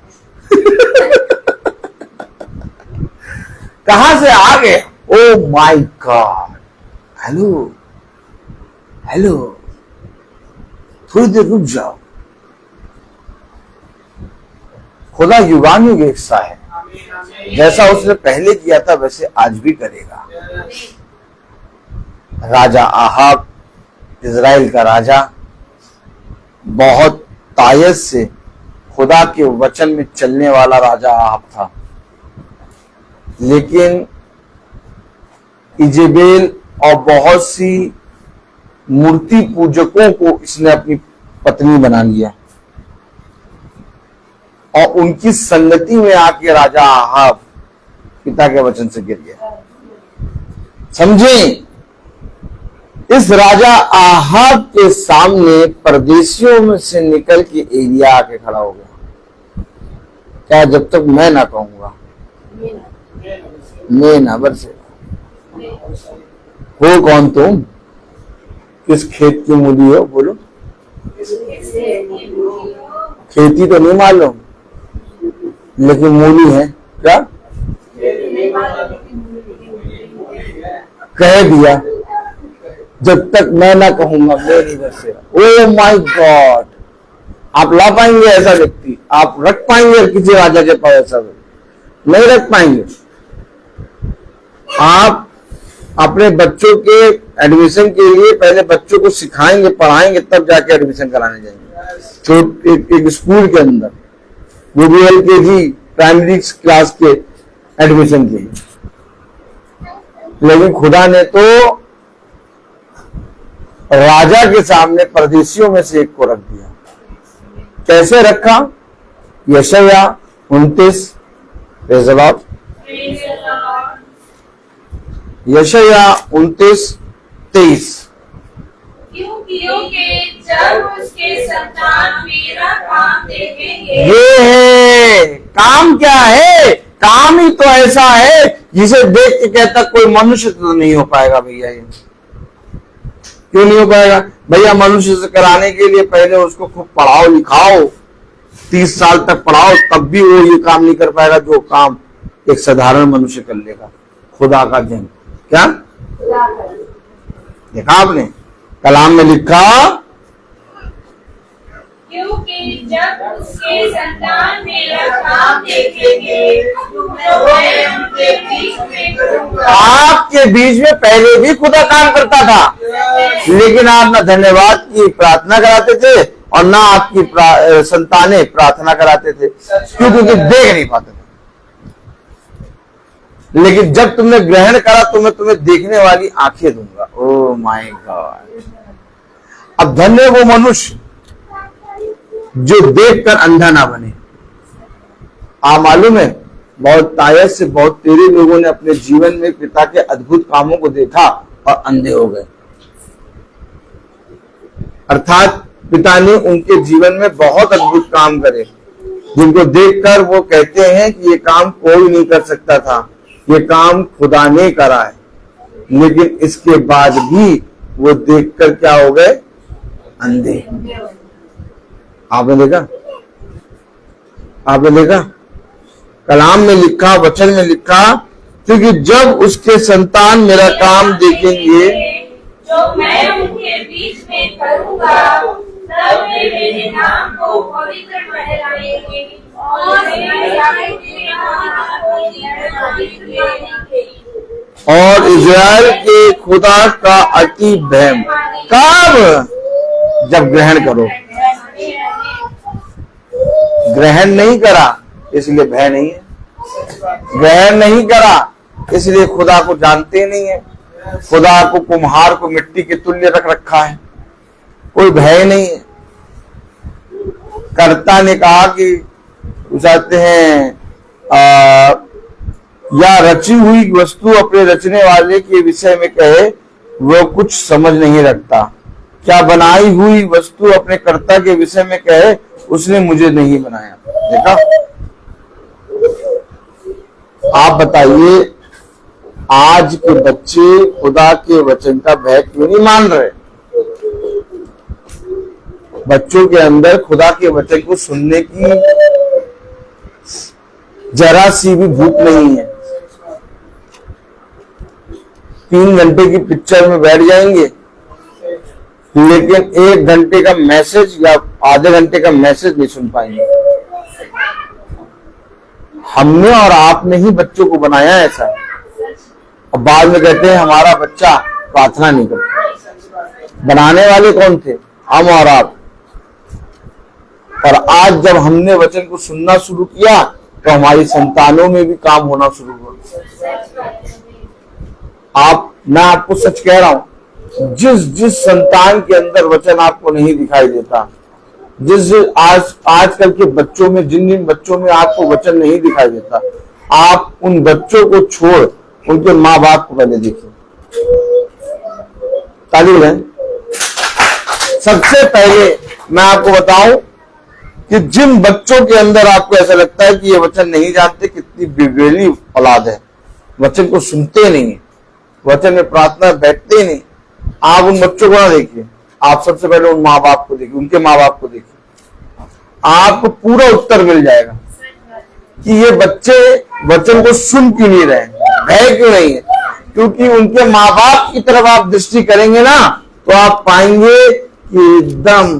कहां से आ गया? Oh my God, hello hello, थोड़ी देर रुक जाओ। खुदा युगानुयुग एक सा है, जैसा उसने पहले किया था वैसे आज भी करेगा। राजा आहाब, इजराइल का राजा, बहुत तायत से खुदा के वचन में चलने वाला राजा आहाब था, लेकिन इजेबेल और बहुत सी मूर्ति पूजकों को इसने अपनी पत्नी बना लिया, और उनकी संगति में आके राजा आहाब पिता के वचन से गिर गया। समझे? इस राजा आहाब के सामने परदेशियों में से निकल के एलिया आके खड़ा हो गया। क्या जब तक मैं ना कहूंगा मैं ना बरसेगा। हो कौन तुम? किस खेत की मूली हो? बोलो। खेती तो नहीं मालूम लेकिन मूली है क्या? कह दिया जब तक मैं ना कहूंगा मैं नहीं बरसेगा। ओह माय गॉड, आप ला पाएंगे ऐसा व्यक्ति? आप रख पाएंगे किसी राजा के पास ऐसा व्यक्ति? नहीं रख पाएंगे। आप अपने बच्चों के एडमिशन के लिए पहले बच्चों को सिखाएंगे, पढ़ाएंगे, तब जाके एडमिशन कराने जाएंगे एक स्कूल के अंदर, वो भी LKG प्राइमरी क्लास के एडमिशन के लिए। लेकिन खुदा ने तो राजा के सामने परदेशियों में से एक को रख दिया। कैसे रखा? यशायाह 29 यशायाह 29:23। क्योंकि जब उसके संतान मेरा काम देखेंगे। ये है काम। क्या है काम? ही तो ऐसा है जिसे देख के कहता कोई मनुष्य तो नहीं हो पाएगा भैया। ये क्यों नहीं हो पाएगा भैया? मनुष्य से कराने के लिए पहले उसको खूब पढ़ाओ लिखाओ, 30 साल तक पढ़ाओ, तब भी वो ये काम नहीं कर पाएगा जो काम एक साधारण मनुष्य कर लेगा। खुदा का जन क्या देखा आपने? कलाम में लिखा, क्योंकि जब उसके संतान मेरा काम देखेंगे तो मैं उनके बीच में करूंगा। आपके बीच में पहले भी खुदा काम करता था, लेकिन आप ना धन्यवाद की प्रार्थना कराते थे और ना आपकी संतानें प्रार्थना कराते थे। क्योंकि देख नहीं पाते थे। लेकिन जब तुमने ग्रहण करा तो मैं तुम्हें देखने वाली आंखें दूंगा। Oh my God. अब धन्य वो मनुष्य जो देखकर अंधा ना बने। आप मालूम है, बहुत तायत से बहुत तेरे लोगों ने अपने जीवन में पिता के अद्भुत कामों को देखा और अंधे हो गए। अर्थात पिता ने उनके जीवन में बहुत अद्भुत काम करे, जिनको देखकर वो कहते हैं कि ये काम कोई नहीं कर सकता था, ये काम खुदा ने करा है। लेकिन इसके बाद भी वो देखकर क्या हो गए? अंधे। आपने देखा? आपने देखा? कलाम में लिखा, वचन में लिखा, क्योंकि जब उसके संतान मेरा काम देखेंगे जो मैं उनके बीच में करूंगा, तब वे मेरे नाम को पवित्र ठहराएंगे और इज़राइल के खुदा का अति भय। कब? जब ग्रहण करो। ग्रहण नहीं करा इसलिए भय नहीं है। ग्रहण नहीं करा इसलिए खुदा को जानते नहीं है। खुदा को कुम्हार को मिट्टी के तुल्य रख रखा है, कोई भय नहीं है। कर्ता ने कहा कि चाहते हैं या रची हुई वस्तु अपने रचने वाले के विषय में कहे वो कुछ समझ नहीं रखता, क्या बनाई हुई वस्तु अपने कर्ता के विषय में कहे उसने मुझे नहीं बनाया। देखा? आप बताइए, आज के बच्चे खुदा के वचन का भय क्यों नहीं मान रहे? बच्चों के अंदर खुदा के वचन को सुनने की जरा सी भी भूख नहीं है। 3 घंटे की पिक्चर में बैठ जाएंगे, लेकिन 1 घंटे का मैसेज या आधे घंटे का मैसेज नहीं सुन पाएंगे। हमने और आपने ही बच्चों को बनाया ऐसा, और बाद में कहते हैं हमारा बच्चा प्रार्थना नहीं करता। बनाने वाले कौन थे? हम और आप। और आज जब हमने वचन को सुनना शुरू किया तो हमारी संतानों में भी काम होना शुरू हुआ। मैं आपको सच कह रहा हूं, जिस संतान के अंदर वचन आपको नहीं दिखाई देता, आजकल के बच्चों में, जिन बच्चों में आपको वचन नहीं दिखाई देता, आप उन बच्चों को छोड़ उनके माँ बाप को पहले देखिए। ताली बजाएं। सबसे पहले मैं आपको बताऊं कि जिन बच्चों के अंदर आपको ऐसा लगता है कि ये वचन नहीं जानते, कितनी बिगड़ेली औलाद है, वचन को सुनते नहीं, वचन में प्रार्थना बैठते नहीं, आप उन बच्चों को ना देखिए, आप सबसे पहले उन माँ बाप को देखिए, उनके माँ बाप को देखिए। आपको पूरा उत्तर मिल जाएगा कि ये बच्चे वचन को सुन क्यों नहीं रहे, भय क्यों नहीं है। क्योंकि उनके माँ बाप की तरफ आप दृष्टि करेंगे ना, तो आप पाएंगे कि एकदम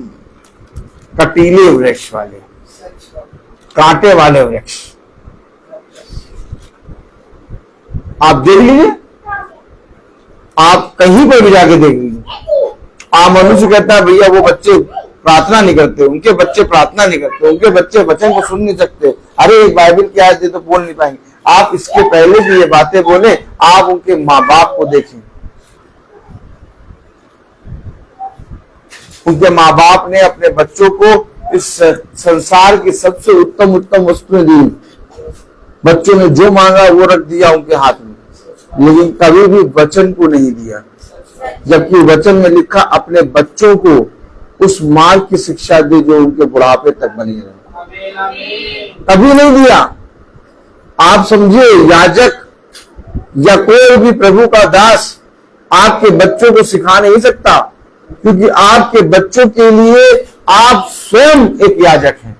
कटीले वृक्ष वाले, कांटे वाले वृक्ष। आप देख लीजिए, आप कहीं पर भी जाके देख लीजिए। आप मनुष्य कहता है भैया वो बच्चे प्रार्थना नहीं करते, उनके बच्चे प्रार्थना नहीं करते, उनके बच्चे वचन को सुन नहीं सकते, अरे एक बाइबल की आयत दे तो बोल नहीं पाएंगे। आप इसके पहले भी ये बातें बोले, आप उनके माँ बाप को देखें। उनके माँ बाप ने अपने बच्चों को इस संसार की सबसे उत्तम वस्तुएं दी, बच्चों ने जो मांगा वो रख दिया उनके हाथ में, लेकिन कभी भी वचन को नहीं दिया। जबकि वचन में लिखा अपने बच्चों को उस मार्ग की शिक्षा दे जो उनके बुढ़ापे तक बनी रहे, कभी नहीं दिया। आप समझिए, याजक या कोई भी प्रभु का दास आपके बच्चों को सिखा नहीं सकता, क्योंकि आपके बच्चों के लिए आप स्वयं एक याजक हैं।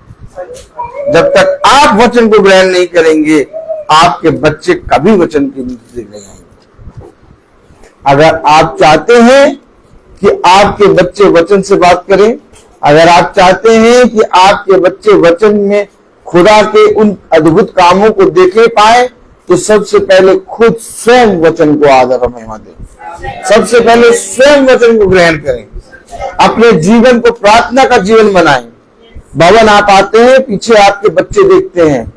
जब तक आप वचन को ग्रहण नहीं करेंगे, आपके बच्चे कभी वचन के नीचे नहीं आएंगे। अगर आप चाहते हैं कि आपके बच्चे वचन से बात करें, अगर आप चाहते हैं कि आपके बच्चे वचन में खुदा के उन अद्भुत कामों को देखे पाए, तो सबसे पहले खुद स्वयं वचन को आदर और महिमा दें। सबसे पहले स्वयं वचन को ग्रहण करें, अपने जीवन को प्रार्थना का जीवन बनाएं। भवन आप आते हैं, पीछे आपके बच्चे देखते हैं,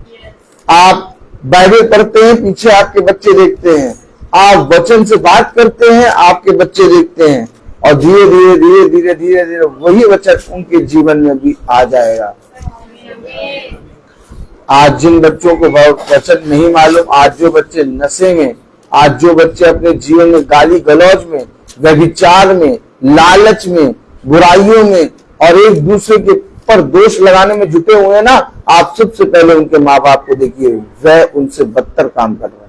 आप बाइबल पढ़ते हैं, पीछे आपके बच्चे देखते हैं, आप वचन से बात करते हैं, आपके बच्चे देखते हैं, और धीरे धीरे वही वचन उनके जीवन में भी आ जाएगा। आज जिन बच्चों को वचन नहीं मालूम, आज जो बच्चे नशे में, आज जो बच्चे अपने जीवन में गाली गलौज में, व्यभिचार में, लालच में, बुराइयों में और एक दूसरे के पर दोष लगाने में जुटे हुए हैं ना, आप सबसे पहले उनके माँ बाप को देखिए, वह उनसे बदतर काम कर रहे हैं।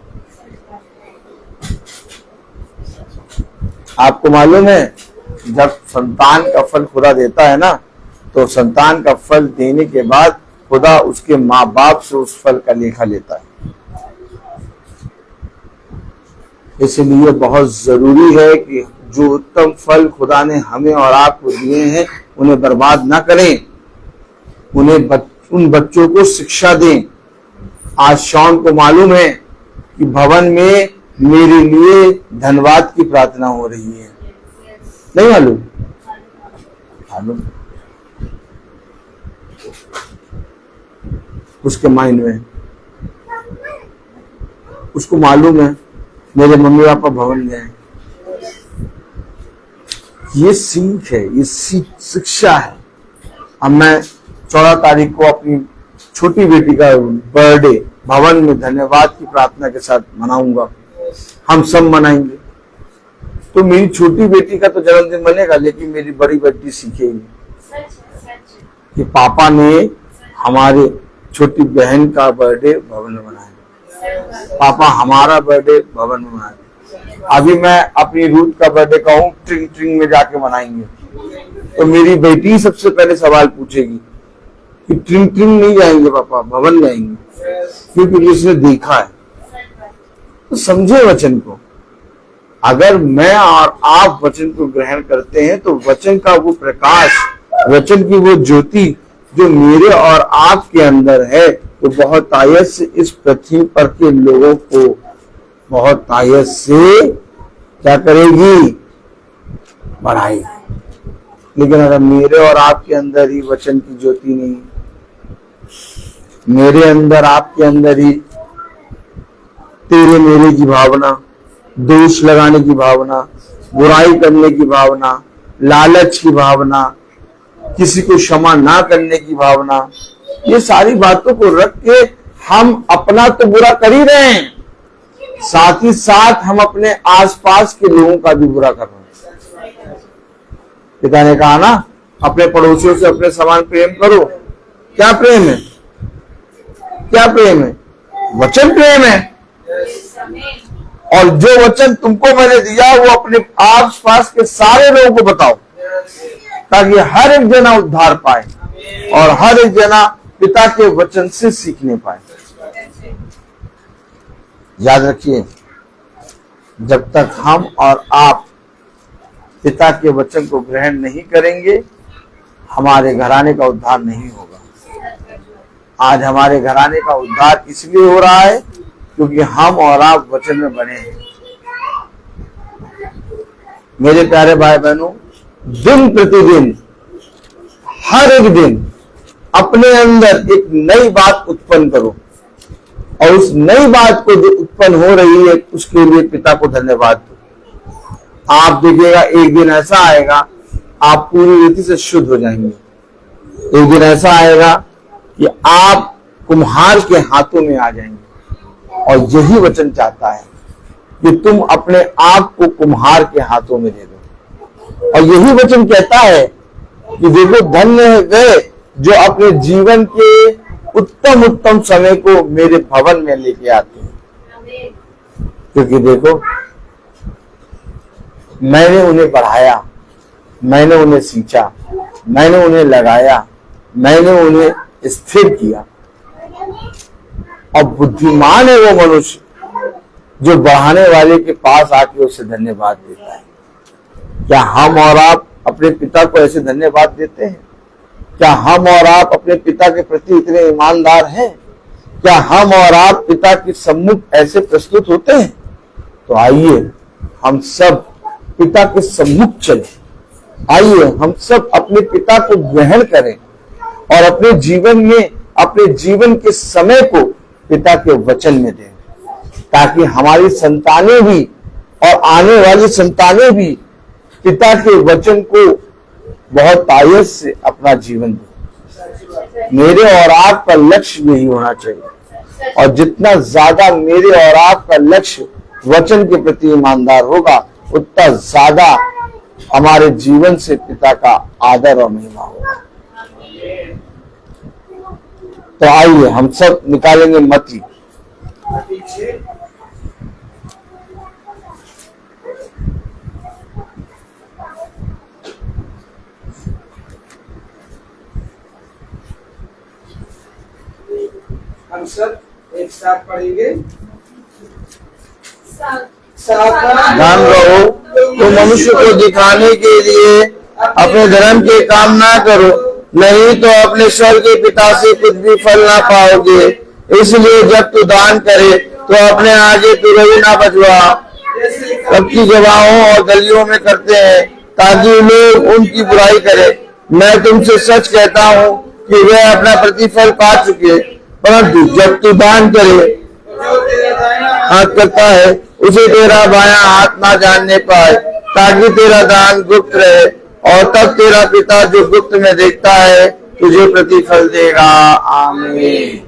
आपको मालूम है, जब संतान का फल खुदा देता है ना, तो संतान का फल देने के बाद खुदा उसके माँ बाप से उस फल का लेखा लेता है। इसलिए बहुत जरूरी है कि जो उत्तम फल खुदा ने हमें और आपको दिए हैं, उन्हें बर्बाद ना करें, उन बच्चों को शिक्षा दें। आज शॉन को मालूम है कि भवन में मेरे लिए धन्यवाद की प्रार्थना हो रही है, नहीं मालूम? मालूम उसके माइंड में, उसको मालूम है मेरे मम्मी पापा भवन गए। ये सीख है, ये शिक्षा है। अब मैं 14 तारीख को अपनी छोटी बेटी का बर्थडे भवन में धन्यवाद की प्रार्थना के साथ मनाऊंगा, हम सब मनाएंगे। तो मेरी छोटी बेटी का तो जन्मदिन बनेगा, लेकिन मेरी बड़ी बेटी सीखेगी कि पापा ने हमारे छोटी बहन का बर्थडे भवन में मनाया। पापा हमारा बर्थडे भवन में मनाएंगे। अभी मैं अपनी रूथ का बर्थडे कहूँ ट्रिंग ट्रिंग में जाके मनाएंगे, तो मेरी बेटी सबसे पहले सवाल पूछेगी कि ट्रिंग ट्रिंग नहीं जाएंगे पापा, भवन जाएंगे, क्योंकि उसने देखा है। तो समझे वचन को। अगर मैं और आप वचन को ग्रहण करते हैं तो वचन का वो प्रकाश, वचन की वो ज्योति जो मेरे और आपके अंदर है, वो बहुत आयत से इस पृथ्वी पर के लोगों को बहुत आयत से क्या करेगी, बढ़ाएगी। लेकिन अगर मेरे और आपके अंदर ही वचन की ज्योति नहीं, मेरे अंदर आपके अंदर ही तेरे मेरे की भावना, दोष लगाने की भावना, बुराई करने की भावना, लालच की भावना, किसी को क्षमा ना करने की भावना, ये सारी बातों को रख के हम अपना तो बुरा कर ही रहे हैं, साथ ही साथ हम अपने आसपास के लोगों का भी बुरा कर रहे हैं। पिता ने कहा ना, अपने पड़ोसियों से अपने समान प्रेम करो। क्या प्रेम है? क्या प्रेम है? वचन प्रेम है। और जो वचन तुमको मैंने दिया वो अपने आस पास के सारे लोगों को बताओ, ताकि हर एक जना उद्धार पाए और हर एक जना पिता के वचन से सीखने पाए। याद रखिए, जब तक हम और आप पिता के वचन को ग्रहण नहीं करेंगे, हमारे घराने का उद्धार नहीं होगा। आज हमारे घराने का उद्धार इसलिए हो रहा है क्योंकि हम और आप वचन में बने हैं। मेरे प्यारे भाई बहनों, दिन प्रतिदिन, हर एक दिन अपने अंदर एक नई बात उत्पन्न करो, और उस नई बात को जो उत्पन्न हो रही है उसके लिए पिता को धन्यवाद दो। आप देखिएगा एक दिन ऐसा आएगा, आप पूरी रीति से शुद्ध हो जाएंगे। एक दिन ऐसा आएगा कि आप कुम्हार के हाथों में आ जाएंगे, और यही वचन चाहता है कि तुम अपने आप को कुम्हार के हाथों में दे दो। और यही वचन कहता है कि देखो, धन्य है वे जो अपने जीवन के उत्तम उत्तम समय को मेरे भवन में लेके आते हैं। क्योंकि देखो, मैंने उन्हें बढ़ाया, मैंने उन्हें सींचा, मैंने उन्हें लगाया, मैंने उन्हें स्थिर किया। और बुद्धिमान है वो मनुष्य जो बढ़ाने वाले के पास आके उसे धन्यवाद देता है। क्या हम और आप अपने पिता को ऐसे धन्यवाद देते हैं? क्या हम और आप अपने पिता के प्रति इतने ईमानदार हैं? क्या हम और आप पिता के सम्मुख ऐसे प्रस्तुत होते हैं? तो आइए हम सब पिता के सम्मुख चले, आइए हम सब अपने पिता को ग्रहण करें और अपने जीवन में, अपने जीवन के समय को पिता के वचन में दें, ताकि हमारी संतानें भी और आने वाली संतानें भी पिता के वचन को बहुत आयत से अपना जीवन दें। मेरे और आपका लक्ष्य यही होना चाहिए, और जितना ज्यादा मेरे और आपका लक्ष्य वचन के प्रति ईमानदार होगा, उतना ज्यादा हमारे जीवन से पिता का आदर और महिमा होगा। तो आइए हम सब निकालेंगे मत्ती। हम सब एक साथ पढ़ेंगे। ध्यान रहो, तो मनुष्य को दिखाने के लिए अपने धर्म के काम ना करो, नहीं तो अपने स्वर्ग के पिता से कुछ भी फल ना पाओगे। इसलिए जब तू दान करे तो अपने आगे तुरही ना बचवा, सबकी जगहों और गलियों में करते हैं ताकि लोग उनकी बुराई करें। मैं तुमसे सच कहता हूँ कि वे अपना प्रतिफल पा चुके। परंतु जब तू दान करे, हाथ करता है, उसे तेरा बायां हाथ ना जानने पाए, ताकि तेरा दान गुप्त रहे, और तब तेरा पिता जो गुप्त में देखता है तुझे प्रतिफल देगा। आमीन।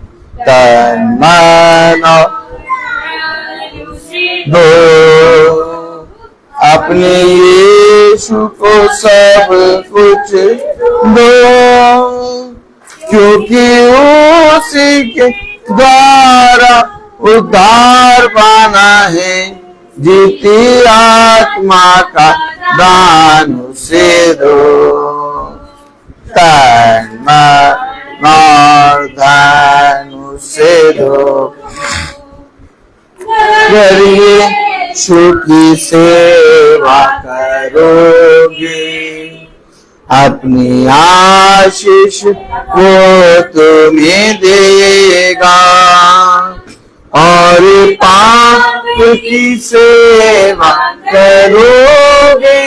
दो अपने यीशु को सब कुछ दो, क्योंकि उसी के द्वारा उद्धार पाना है, जीती आत्मा का दान उसे दो। तन मन और धन उसे दो। करिए यीशु की सेवा करोगे, अपनी आशीष वो तुम्हें देगा। और पाप की सेवा करोगे,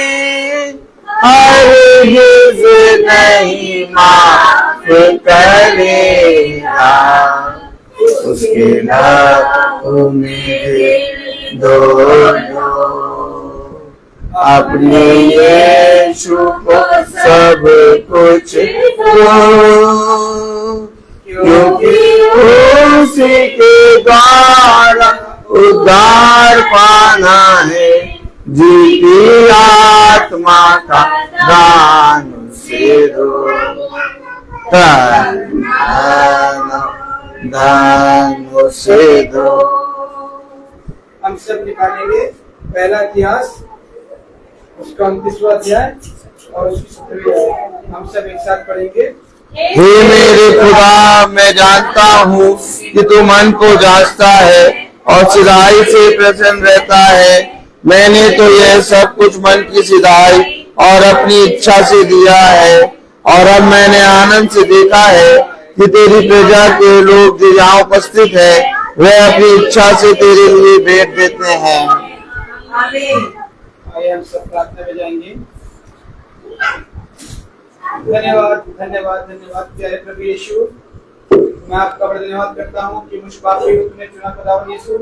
हरगिज़ नहीं माफ करेगा। उसके नाम में दो अपने यीशु को सब कुछ दो, क्योंकि उसी के द्वारा उद्धार पाना है, जीती आत्मा का दान उसे दो। दान उसे दो। हम सब निकालेंगे पहला इतिहास, उसका 29वां अध्याय और उसकी 17वीं आयत। हम सब एक साथ पढ़ेंगे। हे मेरे खुदा, मैं जानता हूँ कि तू मन को जांचता है और सिधाई से प्रसन्न रहता है। मैंने तो यह सब कुछ मन की सिधाई और अपनी इच्छा से दिया है, और अब मैंने आनंद से देखा है कि तेरी प्रजा के लोग जो यहाँ उपस्थित है, वे अपनी इच्छा से तेरे लिए भेंट देते हैं। आइए हम सब प्रार्थना में जाएंगे। धन्यवाद धन्यवाद धन्यवाद प्यारे प्रभु यीशु, मैं आपका बड़ा धन्यवाद करता हूँ कि मुझ पापी को तुमने चुना खुदावन यीशु,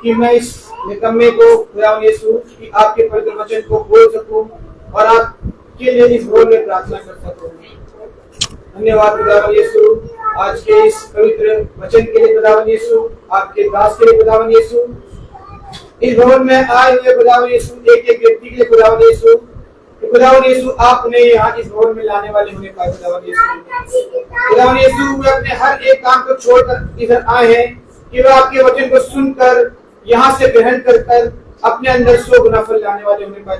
कि मैं इस निकम्मे को खुदावन यीशु कि आपके पवित्र वचन को बोल सकूं और आपके लिए इस भोर में प्रार्थना कर सकूं। धन्यवाद खुदावन यीशु, आज के इस पवित्र वचन के लिए खुदावन यीशु, आपके दास के लिए खुदावन यीशु, इस भवन में आए हुए खुदावन यीशु एक एक व्यक्ति के लिए खुदावन यीशु, खुदावन यीशु आप उन्हें यहाँ इस भवन में लाने वाले होने पाए। खुदावन यीशु वे अपने हर एक काम को छोड़कर इधर आए हैं कि वे आपके वचन को सुनकर यहाँ से ग्रहण कर अपने अंदर 100 गुना फल लाने वाले होने पाए।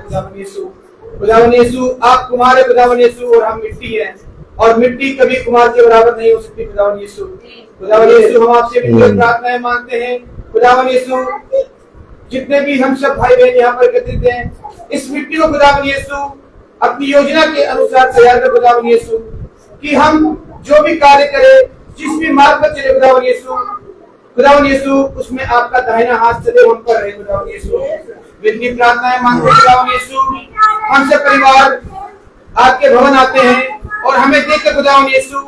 खुदावन यीशु आप कुमार है खुदावन यीशु, और हम मिट्टी है, और मिट्टी कभी कुमार के बराबर नहीं हो सकती। खुदावन यीशु हम आपसे प्रार्थनाएं मांगते हैं। खुदावन यीशु जितने भी हम सब भाई बहन यहाँ पर एकत्रित हैं, इस मिट्टी को खुदावन यीशु अपनी योजना के अनुसार तैयार कर खुदावन यीशु, कि हम जो भी कार्य करें, जिस भी मार्ग पर चले खुदावन यीशु उसमें आपका दाहिना हाथ सदैव हम पर रहे। खुदावन यीशु विनती प्रार्थनाएं मांगते हैं। खुदावन यीशु हम सब परिवार आपके भवन आते हैं और हमें देख कर खुदावन यीशु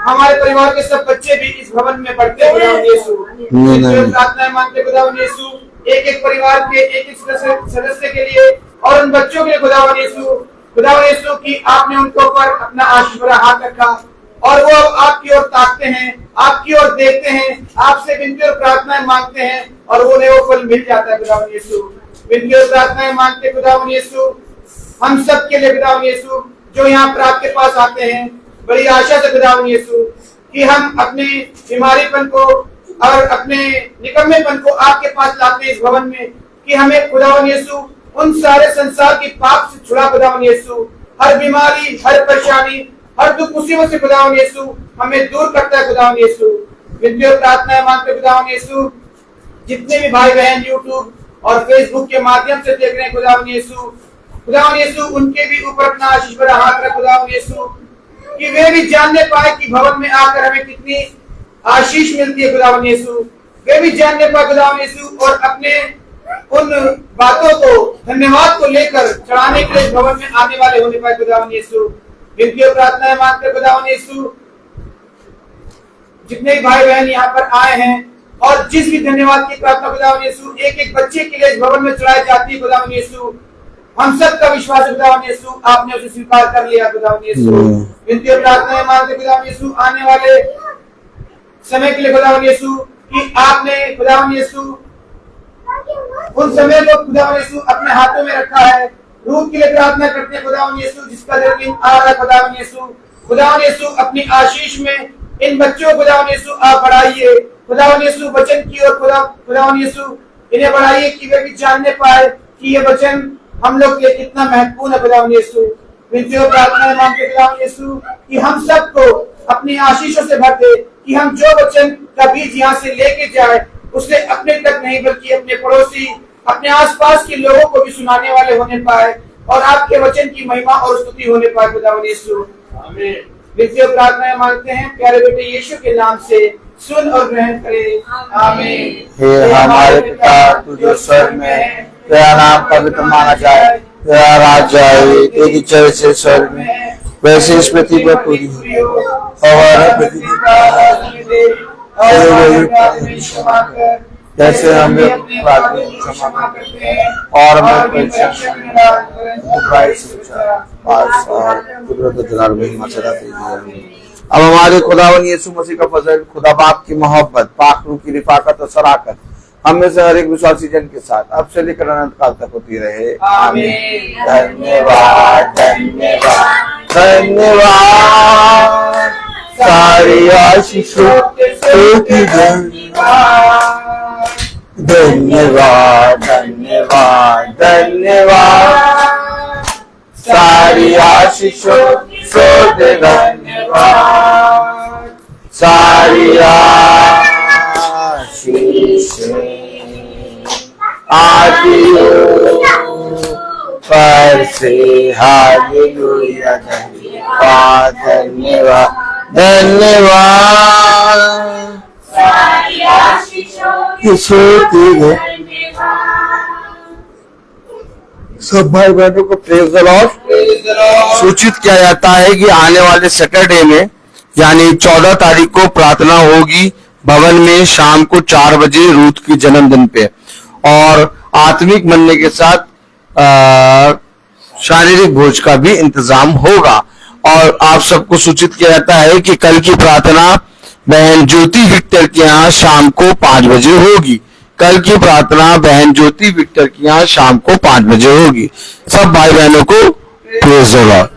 हमारे परिवार के सब बच्चे भी इस भवन में पढ़ते हैं। खुदावन यीशु प्रार्थनाएं मांगते खुदावन यीशु एक एक परिवार के एक एक सदस्य के लिए और उन बच्चों के लिए खुदावन यीशु की आपने उनके ऊपर अपना आशीष भरा हाथ रखा और वो अब आपकी ओर ताकते हैं, आपकी ओर देखते हैं, आपसे विनती और प्रार्थनाएं मांगते हैं और उन्हें वो फल मिल जाता है। खुदावन यीशु विनती और प्रार्थनाएं मांगते खुदावन यीशु हम सब के लिए खुदावन यीशु जो यहाँ पर आपके पास आते हैं बड़ी आशा से खुदावन यीशु कि हम अपने बीमारीपन को और अपने निकम्मेपन को आपके पास लाते हैं इस भवन में, कि हमें खुदावन यीशु उन सारे संसार की पाप से छुड़ा खुदावन यीशु, हर बीमारी, हर परेशानी, हर दुख मुसीबत से खुदावन यीशु हमें दूर करता है। खुदावन यीशु विनती और प्रार्थनाएं मांगते खुदावन यीशु जितने भी भाई बहन यूट्यूब और फेसबुक के माध्यम से देख रहे हैं खुदावन यीशु उनके भी ऊपर अपना आशीष भरा हाथ रख खुदावन यीशु, कि वे भी जानने पाए कि भवन में आकर हमें कितनी आशीष मिलती है। खुदावन यीशु वे भी जानने पाए खुदावन यीशु और अपने उन बातों को धन्यवाद को लेकर चढ़ाने के लिए भवन में आने वाले होने पाए। खुदावन यीशु विनती और प्रार्थनाएं मांगते खुदावन यीशु जितने भी भाई बहन यहाँ पर आए हैं और जिस भी धन्यवाद की प्रार्थना खुदावन यीशु एक एक बच्चे के लिए इस भवन में चढ़ाई जाती है। खुदावन यीशु हम सब का विश्वास है खुदावन यीशु आपने उसे स्वीकार कर लिया। खुदावन यीशु विनती और प्रार्थनाएं मांगते खुदावन यीशु आने वाले समय के लिए खुदावन यीशु कि आपने खुदावन यीशु उन समय को खुदावन यीशु अपने हाथों में रखा है। रूह के लिए प्रार्थना करते हैं खुदावन यीशु जिसका जन्मदिन आ रहा है। खुदावन यीशु अपनी आशीष में इन बच्चों को खुदावन यीशु आप बढ़ाइए। खुदावन यीशु वचन की ओर खुदावन यीशु इन्हें बढ़ाइए कि वे भी जानने पाए कि ये वचन हम लोग के लिए कितना महत्वपूर्ण है। खुदावन यीशु विनती और प्रार्थना मांगते खुदावन यीशु कि हम सबको अपनी आशीषों से भर दे, कि हम जो वचन का बीज यहाँ से लेके जाए उसे अपने तक नहीं बल्कि अपने पड़ोसी, अपने आसपास के लोगों को भी सुनाने वाले होने पाए और आपके वचन की महिमा और स्तुति होने पाए। खुदावन यीशु विनती और प्रार्थना मांगते हैं प्यारे बेटे यीशु के नाम से, सुन और ग्रहण करे। आमीन। हे हमारे पिता तू जो स्वर्ग में है, तेरा नाम पवित्र माना जाए, तेरा राज्य आए, तेरी इच्छा जैसे स्वर्ग में वैसे इस पृथ्वी पर पूरी हो। और जैसे हम क्षमा करते हैं और अब हमारे खुदावन यीशु मसीह का फजल, खुदा बाप की मोहब्बत, पाक रूह की रिफाकत और सराकत हम में से हर एक विश्वासी जन के साथ अब से लेकर अनंत काल तक होती रहे। आमीन। धन्यवाद धन्यवाद धन्यवाद, सारी आशीषों की धन्यवाद धन्यवाद धन्यवाद धन्यवाद, सारी आशीषों के धन्यवाद, सारी आशीषें आती हो पर से। हालेलुया धन्यवाद धन्यवाद धन्यवाद, सारी आशीषों सब भाई बहनों को प्रेज द लॉर्ड। सूचित किया जाता है कि आने वाले सैटरडे में यानी 14 तारीख को प्रार्थना होगी भवन में शाम को 4 बजे रूथ की जन्मदिन पे, और आत्मिक मनने के साथ शारीरिक भोज का भी इंतजाम होगा। और आप सबको सूचित किया जाता है कि कल की प्रार्थना बहन ज्योति विक्टर के यहाँ शाम को 5 बजे होगी। कल की प्रार्थना बहन ज्योति विक्टर के यहाँ शाम को 5 बजे होगी। सब भाई बहनों को प्रेज द लॉर्ड।